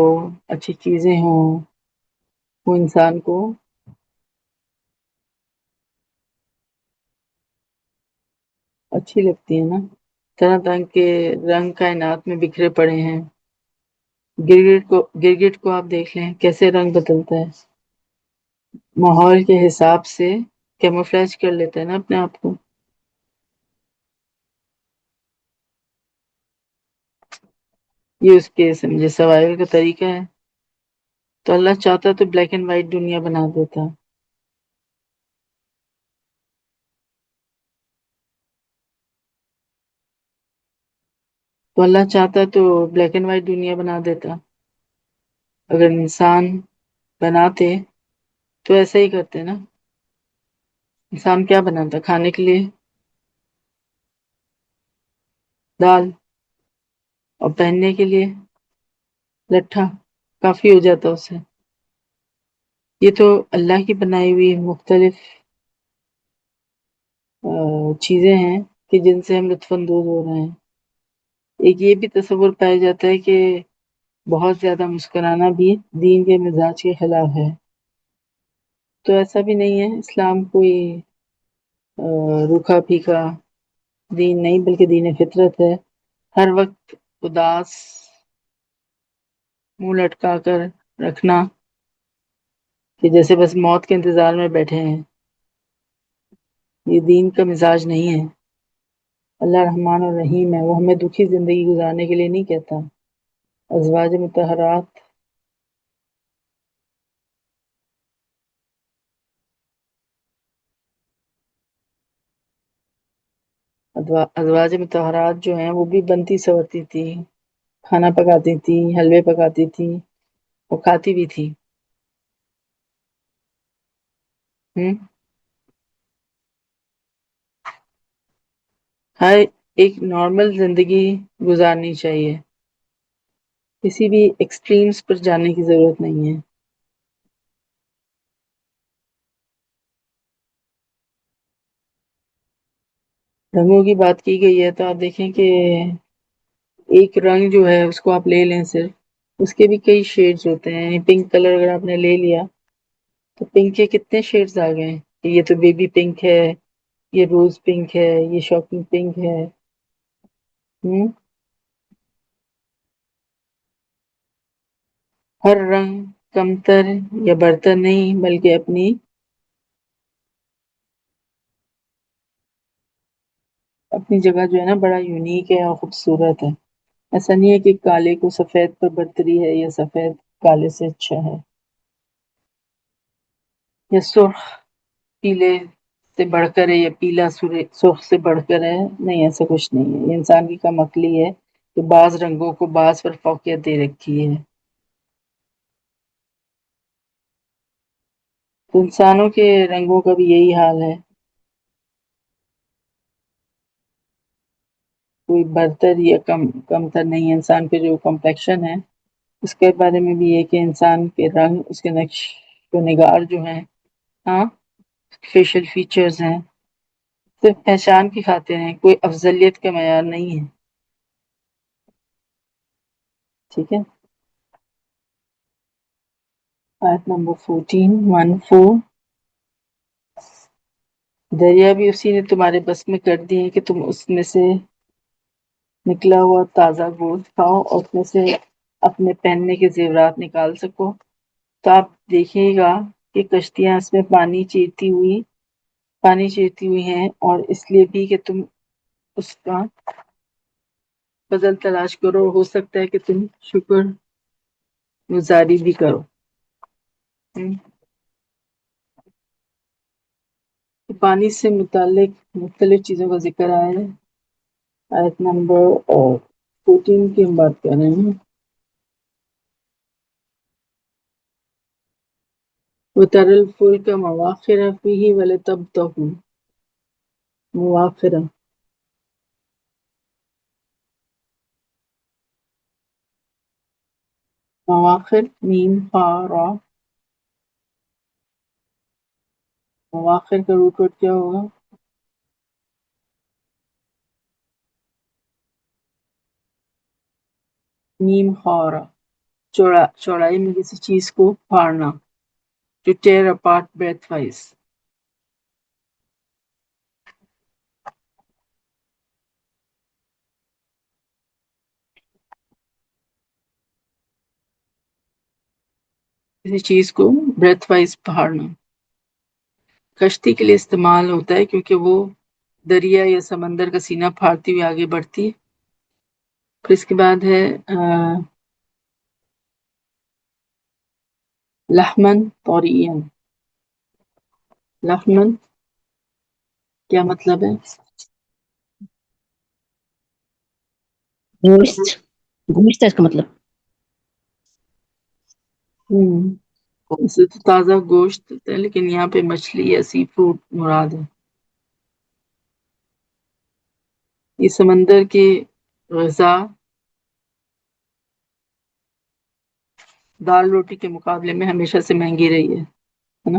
اچھی چیزیں ہوں، وہ انسان کو اچھی لگتی ہے نا. طرح طرح کے رنگ کائنات میں بکھرے پڑے ہیں. گرگٹ کو آپ دیکھ لیں کیسے رنگ بدلتا ہے، ماحول کے حساب سے کیموفلیج کر لیتا ہے نا اپنے آپ کو. یہ اس کے سمجھے سوائل کا طریقہ ہے. تو اللہ چاہتا تو بلیک اینڈ وائٹ دنیا بنا دیتا، تو اللہ چاہتا تو بلیک اینڈ وائٹ دنیا بنا دیتا. اگر انسان بناتے تو ایسا ہی کرتے نا. انسان کیا بناتا کھانے کے لیے؟ دال. اور پہننے کے لیے لٹھا. کافی ہو جاتا اسے. یہ تو اللہ کی بنائی ہوئی مختلف چیزیں ہیں کہ جن سے ہم لطف اندوز ہو رہے ہیں. ایک یہ بھی تصور پایا جاتا ہے کہ بہت زیادہ مسکرانا بھی دین کے مزاج کے خلاف ہے. تو ایسا بھی نہیں ہے. اسلام کوئی روکھا پھیکا دین نہیں بلکہ دین فطرت ہے. ہر وقت اداس منہ لٹکا کر رکھنا کہ جیسے بس موت کے انتظار میں بیٹھے ہیں، یہ دین کا مزاج نہیں ہے. اللہ رحمان اور رحیم ہے. وہ ہمیں دکھی زندگی گزارنے کے لیے نہیں کہتا. ازواج مطہرات ازواج مطہرات جو ہیں وہ بھی بنتی سنورتی تھی، کھانا پکاتی تھی، حلوے پکاتی تھی، وہ کھاتی بھی تھی. ہر ایک نارمل زندگی گزارنی چاہیے. کسی بھی ایکسٹریمز پر جانے کی ضرورت نہیں ہے. رنگوں کی بات کی گئی ہے تو آپ دیکھیں کہ ایک رنگ جو ہے اس کو آپ لے لیں صرف، اس کے بھی کئی شیڈز ہوتے ہیں. پنک کلر اگر آپ نے لے لیا تو پنک کے کتنے شیڈز آ گئے. یہ تو بیبی پنک ہے، یہ روز پنک ہے، یہ شاکنگ پنک ہے. ہر رنگ کمتر یا برتر نہیں بلکہ اپنی جگہ جو ہے نا بڑا یونیک ہے اور خوبصورت ہے. ایسا نہیں ہے کہ کالے کو سفید پر برتری ہے یا سفید کالے سے اچھا ہے، یا سرخ پیلے سے بڑھ کر ہے یا پیلا سرخ سے بڑھ کر ہے. نہیں، ایسا کچھ نہیں ہے. یہ انسان کی کم عقلی ہے کہ بعض رنگوں کو بعض پر فوقیت دے رکھی ہے. تو انسانوں کے رنگوں کا بھی یہی حال ہے. کوئی برتر یا کمتر نہیں ہے. انسان کے جو کمپلیکشن ہے اس کے بارے میں بھی یہ کہ انسان کے رنگ، اس کے نقش و نگار جو ہیں، ہاں، فیشل فیچرز ہیں، صرف پہچان کی خاطر ہیں، کوئی افضلیت کا معیار نہیں ہے. ٹھیک ہے. آیت نمبر 14 دریا بھی اسی نے تمہارے بس میں کر دی ہے کہ تم اس میں سے نکلا ہوا تازہ گوشت کھاؤ اور اس میں سے اپنے پہننے کے زیورات نکال سکو. تو آپ دیکھیے گا کہ کشتیاں اس میں پانی چیرتی ہوئی ہیں، اور اس لیے بھی کہ تم اس کا بدل تلاش کرو. ہو سکتا ہے کہ تم شکر گزاری بھی کرو. پانی سے متعلق مختلف چیزوں کا ذکر آیا ہے. آیت نمبر 14 کی ہم بات کر رہے ہیں. وَتَرَى الْفُلْكَ مَوَاخِرَ فِيهِ وَلِتَبْتَغُوا مواخرہ. مواخر میم خا را. مواخر کا روٹ ورڈ کیا ہوگا؟ میم خا را. چوڑائی میں کسی چیز کو پھاڑنا. To tear apart breadth-wise. کسی چیز کو breadth wise پھاڑنا. کشتی کے لیے استعمال ہوتا ہے کیونکہ وہ دریا یا سمندر کا سینہ پھاڑتی ہوئی آگے بڑھتی ہے. پھر اس کے بعد ہے لحمن طریًا. لحمن کیا مطلب ہے؟ گوشت گوشت ہے اس کا مطلب. اسے تو تازہ گوشت ہے، لیکن یہاں پہ مچھلی یا سی فوڈ مراد ہے. یہ سمندر کی غذا دال روٹی کے مقابلے میں ہمیشہ سے مہنگی رہی ہے نا.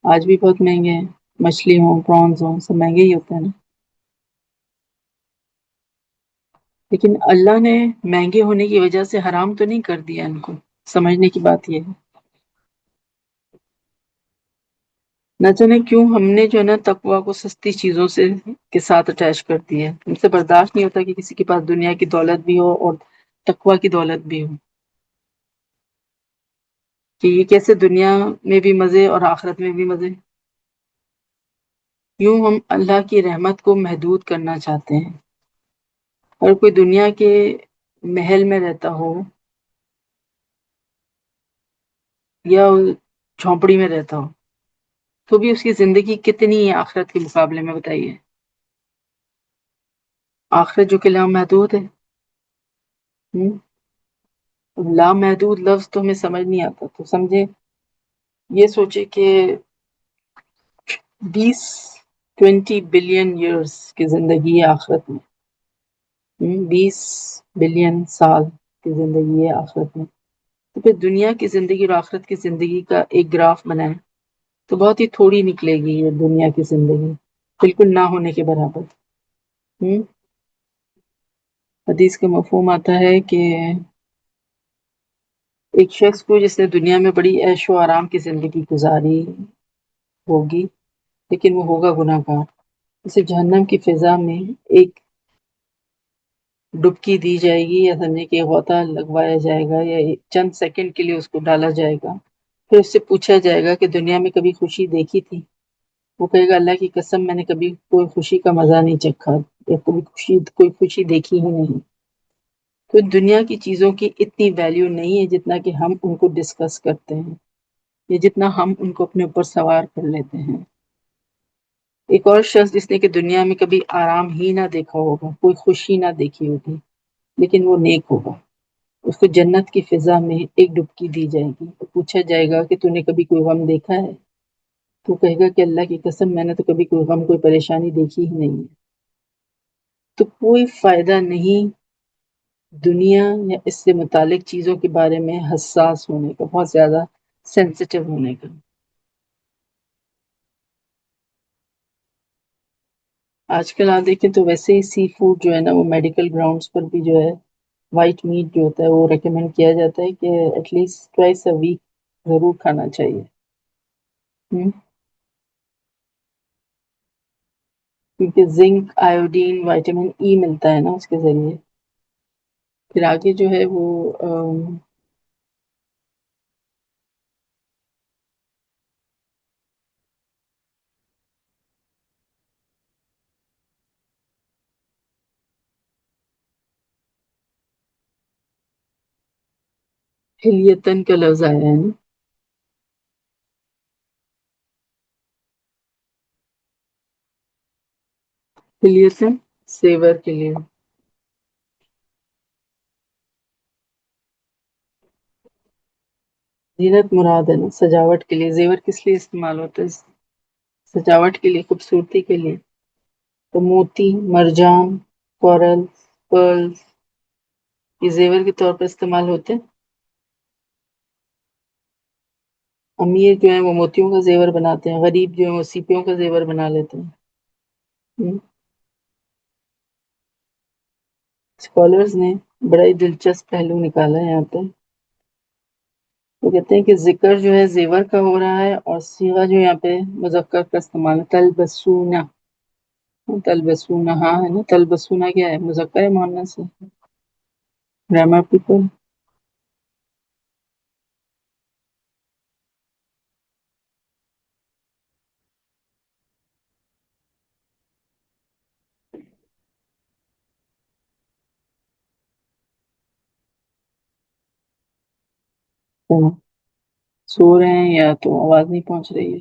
آج بھی بہت مہنگے ہیں، مچھلی ہوں پرانز ہوں سب مہنگے ہی ہوتے ہیں نا. لیکن اللہ نے مہنگے ہونے کی وجہ سے حرام تو نہیں کر دیا ان کو. سمجھنے کی بات یہ ہے، نہ جانے کیوں ہم نے جو ہے نا تقویٰ کو سستی چیزوں سے کے ساتھ اٹیچ کر دی ہے. ہم سے برداشت نہیں ہوتا کہ کسی کے پاس دنیا کی دولت بھی ہو اور تقویٰ کی دولت بھی ہو، کہ یہ کیسے دنیا میں بھی مزے اور آخرت میں بھی مزے. یوں ہم اللہ کی رحمت کو محدود کرنا چاہتے ہیں. اور کوئی دنیا کے محل میں رہتا ہو یا جھونپڑی میں رہتا ہو تو بھی اس کی زندگی کتنی ہے آخرت کے مقابلے میں، بتائیے. آخرت جو کہ لامحدود ہے. لامحدود لفظ تو ہمیں سمجھ نہیں آتا، تو سمجھے یہ سوچے کہ 20 بلین ایئرس کی زندگی ہے آخرت میں. 20 بلین سال کی زندگی ہے آخرت میں. تو پھر دنیا کی زندگی اور آخرت کی زندگی کا ایک گراف بنائیں تو بہت ہی تھوڑی نکلے گی یہ دنیا کی زندگی، بالکل نہ ہونے کے برابر. حدیث کا مفہوم آتا ہے کہ ایک شخص کو جس نے دنیا میں بڑی عیش و آرام کی زندگی گزاری ہوگی لیکن وہ ہوگا گناہ گار، اسے جہنم کی فضا میں ایک ڈبکی دی جائے گی، یا سمجھے کہ غوطہ لگوایا جائے گا، یا چند سیکنڈ کے لیے اس کو ڈالا جائے گا. پھر اس سے پوچھا جائے گا کہ دنیا میں کبھی خوشی دیکھی تھی؟ وہ کہے گا اللہ کی قسم میں نے کبھی کوئی خوشی کا مزہ نہیں چکھا، یا کوئی خوشی دیکھی ہی نہیں. تو دنیا کی چیزوں کی اتنی ویلیو نہیں ہے جتنا کہ ہم ان کو ڈسکس کرتے ہیں، یا جتنا ہم ان کو اپنے اوپر سوار کر لیتے ہیں. ایک اور شخص جس نے کہ دنیا میں کبھی آرام ہی نہ دیکھا ہوگا، کوئی خوشی نہ دیکھی ہوگی، لیکن وہ نیک ہوگا، اس کو جنت کی فضا میں ایک ڈبکی دی جائے گی. تو پوچھا جائے گا کہ تو نے کبھی کوئی غم دیکھا ہے؟ تو کہے گا کہ اللہ کی قسم میں نے تو کبھی کوئی غم کوئی پریشانی دیکھی ہی نہیں ہے. تو کوئی فائدہ نہیں دنیا یا اس سے متعلق چیزوں کے بارے میں حساس ہونے کا، بہت زیادہ سینسیٹیو ہونے کا. آج کل آپ دیکھیں تو ویسے ہی سی فوڈ جو ہے نا وہ میڈیکل گراؤنڈز پر بھی جو ہے وائٹ میٹ جو ہوتا ہے وہ ریکمینڈ کیا جاتا ہے کہ at least twice a week ضرور کھانا چاہیے. کیونکہ زنک، آیوڈین، وائٹامن ای ملتا ہے نا اس کے ذریعے. پھر آگے جو ہے وہ ہلیتن کا لفظ آیا ہے نا. ہلیتن سیور کے لیے. زینت مراد ہے نا، سجاوٹ کے لیے. زیور کس لیے استعمال ہوتا ہے؟ سجاوٹ کے لیے، خوبصورتی کے لیے. تو موتی، مرجان، کورل، پرلز یہ زیور کے طور پر استعمال ہوتے ہیں. امیر جو ہیں وہ موتیوں کا زیور بناتے ہیں، غریب جو ہیں وہ سیپیوں کا زیور بنا لیتے ہیں. اسکالرز نے بڑا ہی دلچسپ پہلو نکالا ہے یہاں پہ. وہ کہتے ہیں کہ ذکر جو ہے زیور کا ہو رہا ہے، اور صیغہ جو یہاں پہ مذکر کا استعمال ہے، تلبسونا. تلبسونا ہاں ہے نا، تلبسونا کیا ہے، مذکر ہے مؤنث ہے؟ Grammar people. سو رہے ہیں یا تو آواز نہیں پہنچ رہی ہے؟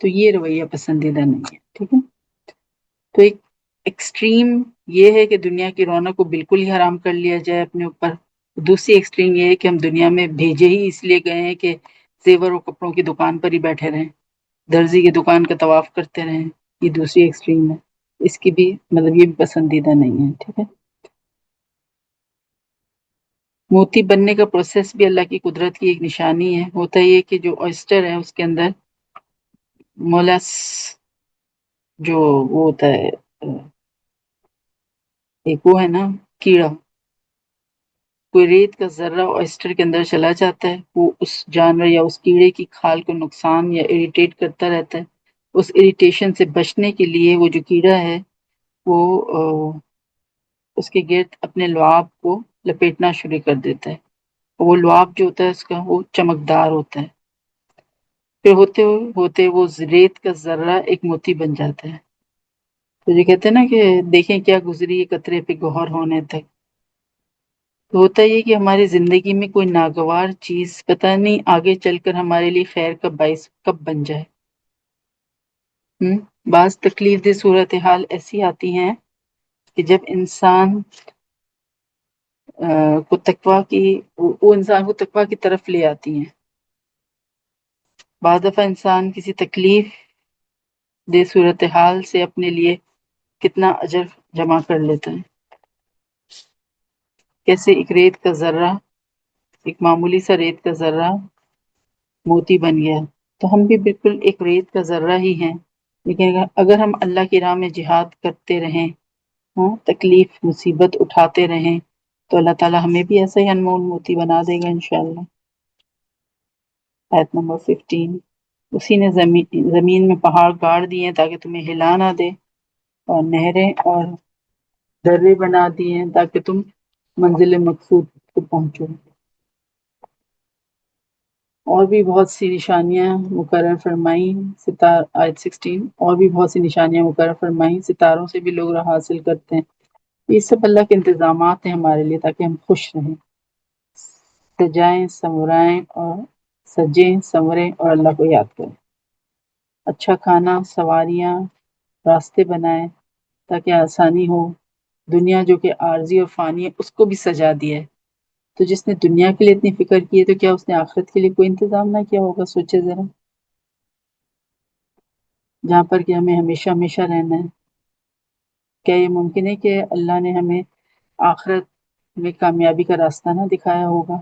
تو یہ رویہ پسندیدہ نہیں ہے. ٹھیک ہے. تو ایک ایکسٹریم یہ ہے کہ دنیا کی رونق کو بالکل ہی حرام کر لیا جائے اپنے اوپر. دوسری ایکسٹریم یہ ہے کہ ہم دنیا میں بھیجے ہی اس لیے گئے ہیں کہ زیور و کپڑوں کی دکان پر ہی بیٹھے رہیں, درزی کی دکان کا طواف کرتے رہیں. یہ دوسری ایکسٹریم ہے. اس کی بھی مطلب یہ بھی پسندیدہ نہیں ہے. ٹھیک ہے. موتی بننے کا پروسیس بھی اللہ کی قدرت کی ایک نشانی ہے. ہوتا یہ کہ جو oyster ہے اس کے اندر مولس جو وہ ہوتا ہے, ایک وہ ہے نا کیڑا, کوئی ریت کا ذرہ oyster کے اندر چلا جاتا ہے, وہ اس جانور یا اس کیڑے کی کھال کو نقصان یا اریٹیٹ کرتا رہتا ہے. اس اریٹیشن سے بچنے کے لیے وہ جو کیڑا ہے وہ اس کے گرد اپنے لعاب کو لپیٹنا شروع کر دیتا ہے. وہ لعاب جو ہوتا ہے اس کا وہ چمکدار ہوتا ہے. پھر ہوتے وہ ریت کا ذرہ ایک موتی بن جاتا ہے. تو یہ کہتے ہیں نا کہ دیکھیں کیا گزری قطرے پہ گوہر ہونے تک. تو ہوتا یہ کہ ہماری زندگی میں کوئی ناگوار چیز پتہ نہیں آگے چل کر ہمارے لیے خیر کا باعث کب بن جائے. بعض تکلیف دہ صورتحال ایسی آتی ہیں کہ جب انسان کو انسان کو تقویٰ کی طرف لے آتی ہیں. بعض دفعہ انسان کسی تکلیف دہ صورتحال سے اپنے لیے کتنا اجر جمع کر لیتا ہے. کیسے ایک ریت کا ذرہ, ایک معمولی سا ریت کا ذرہ موتی بن گیا. تو ہم بھی بالکل ایک ریت کا ذرہ ہی ہیں, لیکن اگر ہم اللہ کی راہ میں جہاد کرتے رہیں, تکلیف مصیبت اٹھاتے رہیں, تو اللہ تعالیٰ ہمیں بھی ایسا ہی انمول موتی بنا دے گا انشاءاللہ. آیت نمبر 15. اسی نے زمین میں پہاڑ گاڑ دیے تاکہ تمہیں ہلا نہ دے, اور نہریں اور درے بنا دیے ہیں تاکہ تم منزل مقصود کو پہنچو. اور بھی بہت سی نشانیاں مقرر فرمائیں. آیت 16. اور بھی بہت سی نشانیاں مقرر فرمائیں, ستاروں سے بھی لوگ راہ حاصل کرتے ہیں. یہ سب اللہ کے انتظامات ہیں ہمارے لیے تاکہ ہم خوش رہیں, سجائیں سنورائیں اور سجیں سنوریں اور اللہ کو یاد کریں. اچھا کھانا, سواریاں, راستے بنائیں تاکہ آسانی ہو. دنیا جو کہ عارضی اور فانی ہے اس کو بھی سجا دیا ہے. تو جس نے دنیا کے لیے اتنی فکر کی ہے تو کیا اس نے آخرت کے لیے کوئی انتظام نہ کیا ہوگا؟ سوچے ذرا. جہاں پر کہ ہمیں ہمیشہ ہمیشہ رہنا ہے. کیا یہ ممکن ہے کہ اللہ نے ہمیں آخرت میں کامیابی کا راستہ نہ دکھایا ہوگا؟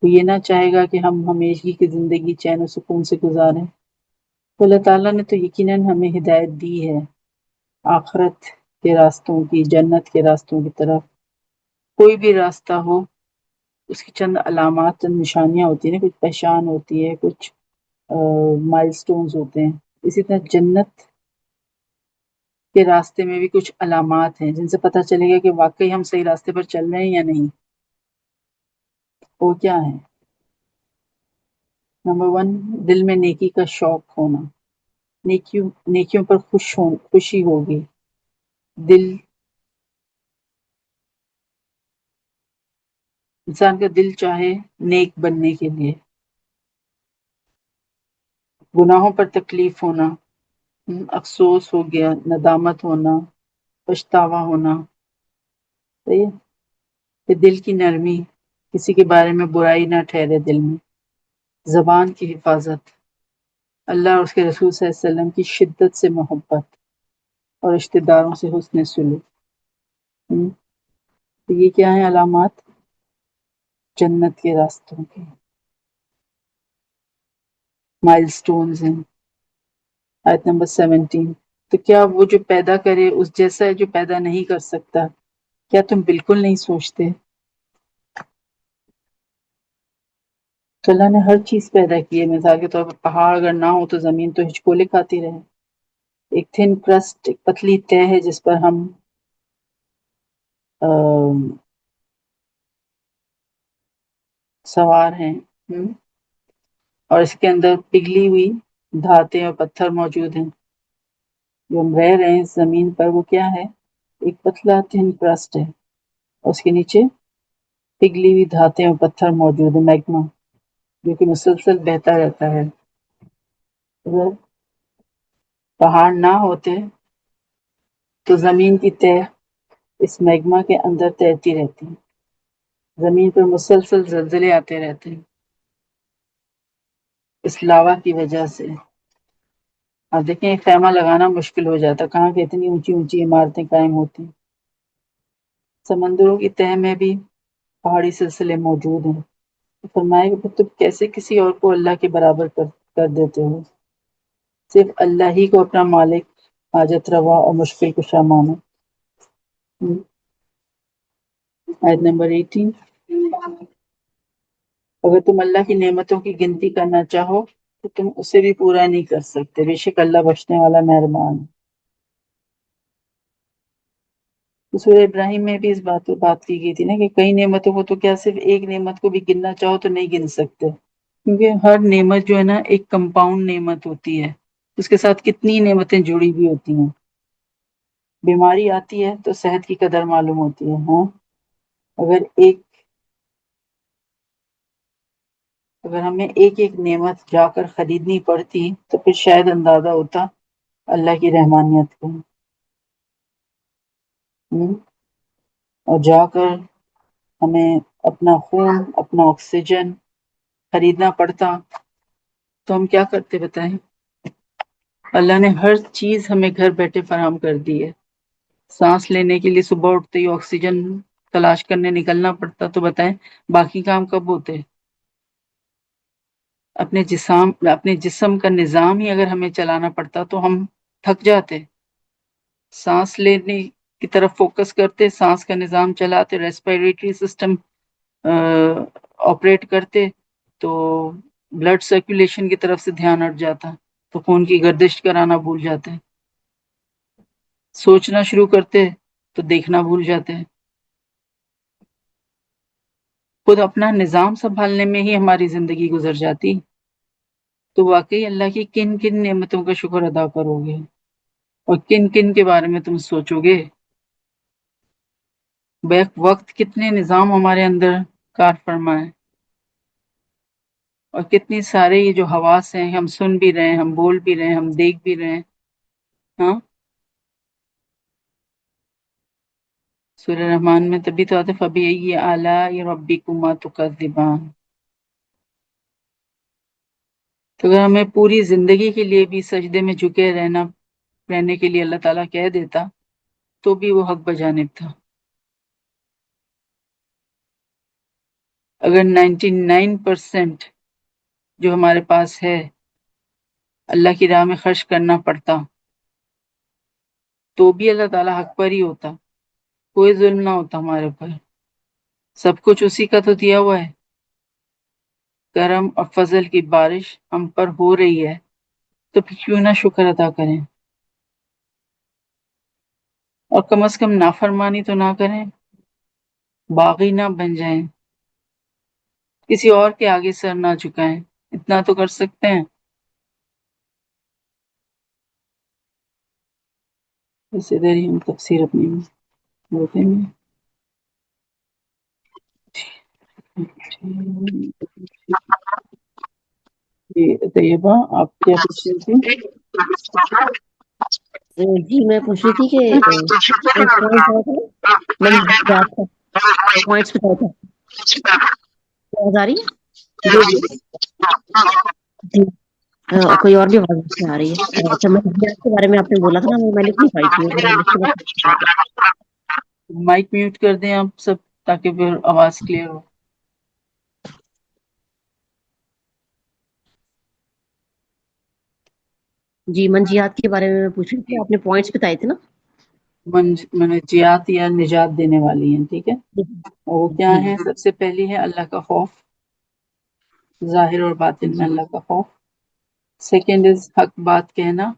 تو یہ نہ چاہے گا کہ ہم ہمیشگی کی زندگی چین و سکون سے گزاریں. تو اللہ تعالیٰ نے تو یقیناً ہمیں ہدایت دی ہے آخرت کے راستوں کی, جنت کے راستوں کی طرف. کوئی بھی راستہ ہو اس کی چند علامات, چند نشانیاں ہوتی ہیں, کچھ پہچان ہوتی ہے, کچھ مائل سٹونز ہوتے ہیں. اسی طرح جنت کے راستے میں بھی کچھ علامات ہیں جن سے پتہ چلے گا کہ واقعی ہم صحیح راستے پر چل رہے ہیں یا نہیں. وہ کیا ہے؟ نمبر 1, دل میں نیکی کا شوق ہونا. نیکیوں پر خوشی ہوگی. انسان کا دل چاہے نیک بننے کے لیے. گناہوں پر تکلیف ہونا, افسوس ہو گیا, ندامت ہونا, پچھتاوا ہونا. صحیح ہے. کہ دل کی نرمی, کسی کے بارے میں برائی نہ ٹھہرے دل میں. زبان کی حفاظت, اللہ اور اس کے رسول صلی اللہ علیہ وسلم کی شدت سے محبت اور رشتہ داروں سے حسن سلوک. تو یہ کیا ہیں علامات جنت کے راستوں کے, مائل سٹونز ہیں. آیت نمبر 17. تو کیا وہ جو پیدا کرے اس جیسا ہے جو پیدا نہیں کر سکتا؟ کیا تم بالکل نہیں سوچتے؟ تو اللہ نے ہر چیز پیدا کی ہے. مثال کے طور پر پہاڑ اگر نہ ہو تو زمین تو ہچکولے کھاتی رہے. ایک تھن کرسٹ, ایک پتلی تہ ہے جس پر ہم سوار ہیں, اور اس کے اندر پگھلی ہوئی دھاتیں اور پتھر موجود ہیں. جو ہم رہ رہے ہیں اس زمین پر وہ کیا ہے؟ ایک پتلا تھن کرسٹ ہے, اور اس کے نیچے پگھلی ہوئی دھاتیں اور پتھر موجود ہیں, میگما, جو کہ مسلسل بہتا رہتا ہے. پہاڑ نہ ہوتے تو زمین کی تہ اس میگما کے اندر تیرتی رہتی ہے، زمین پر مسلسل زلزلے آتے رہتے ہیں اس لاوا کی وجہ سے۔ آپ دیکھیں خیمہ لگانا مشکل ہو جاتا، کہاں کہ اتنی اونچی اونچی عمارتیں قائم ہوتی ہیں۔ سمندروں کی تہ میں بھی پہاڑی سلسلے موجود ہیں۔ فرمایا کہ تم کیسے کسی اور کو اللہ کے برابر کر دیتے ہو؟ صرف اللہ ہی کو اپنا مالک، حاجت روا اور مشکل کشا مانو۔ آیت نمبر 18، اگر تم اللہ کی نعمتوں کی گنتی کرنا چاہو تو تم اسے بھی پورا نہیں کر سکتے، بے شک اللہ بخشنے والا مہربان ہے۔ تو سورہ ابراہیم میں بھی اس بات کی گئی تھی نا کہ کئی نعمتوں کو تو کیا صرف ایک نعمت کو بھی گننا چاہو تو نہیں گن سکتے، کیونکہ ہر نعمت جو ہے نا ایک کمپاؤنڈ نعمت ہوتی ہے، اس کے ساتھ کتنی نعمتیں جڑی ہوئی ہوتی ہیں۔ بیماری آتی ہے تو صحت کی قدر معلوم ہوتی ہے، ہاں اگر ہمیں ایک ایک نعمت جا کر خریدنی پڑتی تو پھر شاید اندازہ ہوتا اللہ کی رحمانیت کا۔ اور جا کر ہمیں اپنا خون، اپنا آکسیجن خریدنا پڑتا تو ہم کیا کرتے بتائیں؟ اللہ نے ہر چیز ہمیں گھر بیٹھے فراہم کر دی ہے۔ سانس لینے کے لیے صبح اٹھتے ہی آکسیجن تلاش کرنے نکلنا پڑتا، تو بتائیں باقی کام کب ہوتے؟ اپنے جسم کا نظام ہی اگر ہمیں چلانا پڑتا تو ہم تھک جاتے۔ سانس لینے کی طرف فوکس کرتے، سانس کا نظام چلاتے، ریسپیریٹری سسٹم آپریٹ کرتے تو بلڈ سرکولیشن کی طرف سے دھیان ہٹ جاتا، تو خون کی گردش کرانا بھول جاتے، سوچنا شروع کرتے تو دیکھنا بھول جاتے۔ خود اپنا نظام سنبھالنے میں ہی ہماری زندگی گزر جاتی، تو واقعی اللہ کی کن کن نعمتوں کا شکر ادا کرو گے اور کن کن کے بارے میں تم سوچو گے؟ بیک وقت کتنے نظام ہمارے اندر کار فرما ہے، اور کتنی سارے یہ جو حواس ہیں، ہم سن بھی رہے ہیں، ہم بول بھی رہے ہیں، ہم دیکھ بھی رہے ہیں۔ ہاں سورہ رحمان میں تبھی تو آتے فَبِأَيِّ آلَاءِ رَبِّكُمَا تُكَذِّبَانِ۔ تو اگر ہمیں پوری زندگی کے لیے بھی سجدے میں جھکے رہنے کے لیے اللہ تعالیٰ کہہ دیتا تو بھی وہ حق بجانب تھا۔ اگر 99% جو ہمارے پاس ہے اللہ کی راہ میں خرچ کرنا پڑتا تو بھی اللہ تعالیٰ حق پر ہی ہوتا، کوئی ظلم نہ ہوتا ہمارے اوپر۔ سب کچھ اسی کا تو دیا ہوا ہے، کرم اور فضل کی بارش ہم پر ہو رہی ہے تو پھر کیوں نہ شکر ادا کریں، اور کم از کم نافرمانی تو نہ کریں، باغی نہ بن جائیں، کسی اور کے آگے سر نہ جھکائیں، اتنا تو کر سکتے ہیں۔ اس ادھر ہی ہم تفسیر اپنی ہوتے ہیں۔ جی طیبہ آپ کیا پوچھ رہی تھی؟ جی میں پوچھ رہی تھی کہ میں نے پوائنٹس بتایا تھا، آواز آ رہی ہے؟ جی کوئی اور بھی آواز نہیں آ رہی ہے؟ اچھا میں کے بارے میں آپ نے بولا تھا نا، میں لکھ نہیں پائی تھی۔ مائک میوٹ کر دیں آپ سب تاکہ پھر آواز کلیئر ہو۔ جی منجیات کے بارے میں پوچھ رہی تھی، آپ نے پوائنٹس بتائے تھے نا۔ منجیات یا نجات دینے والی ہیں، ٹھیک ہے، اور وہ کیا ہیں؟ سب سے پہلی ہے اللہ کا خوف، ظاہر اور باطن میں اللہ کا خوف۔ سیکنڈ از حق بات کہنا،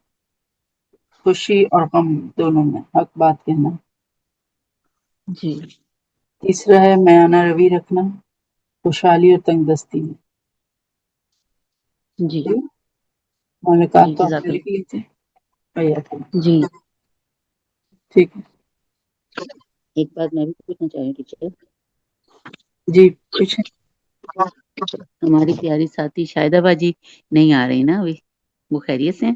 خوشی اور غم دونوں میں حق بات کہنا۔ جی تیسرا ہے میانہ روی رکھنا، خوشحالی اور تنگ دستی میں۔ جی ملاقات جی تو آپ جزاک نے لکھ لی تھی، جی ٹھیک ہے ایک بات میں بھی پوچھنا چاہ رہی ٹیچر، جی پوچھیں۔ ہماری پیاری ساتھی شاہدہ باجی نہیں آ رہی نا ابھی، وہ خیریت سے ہیں؟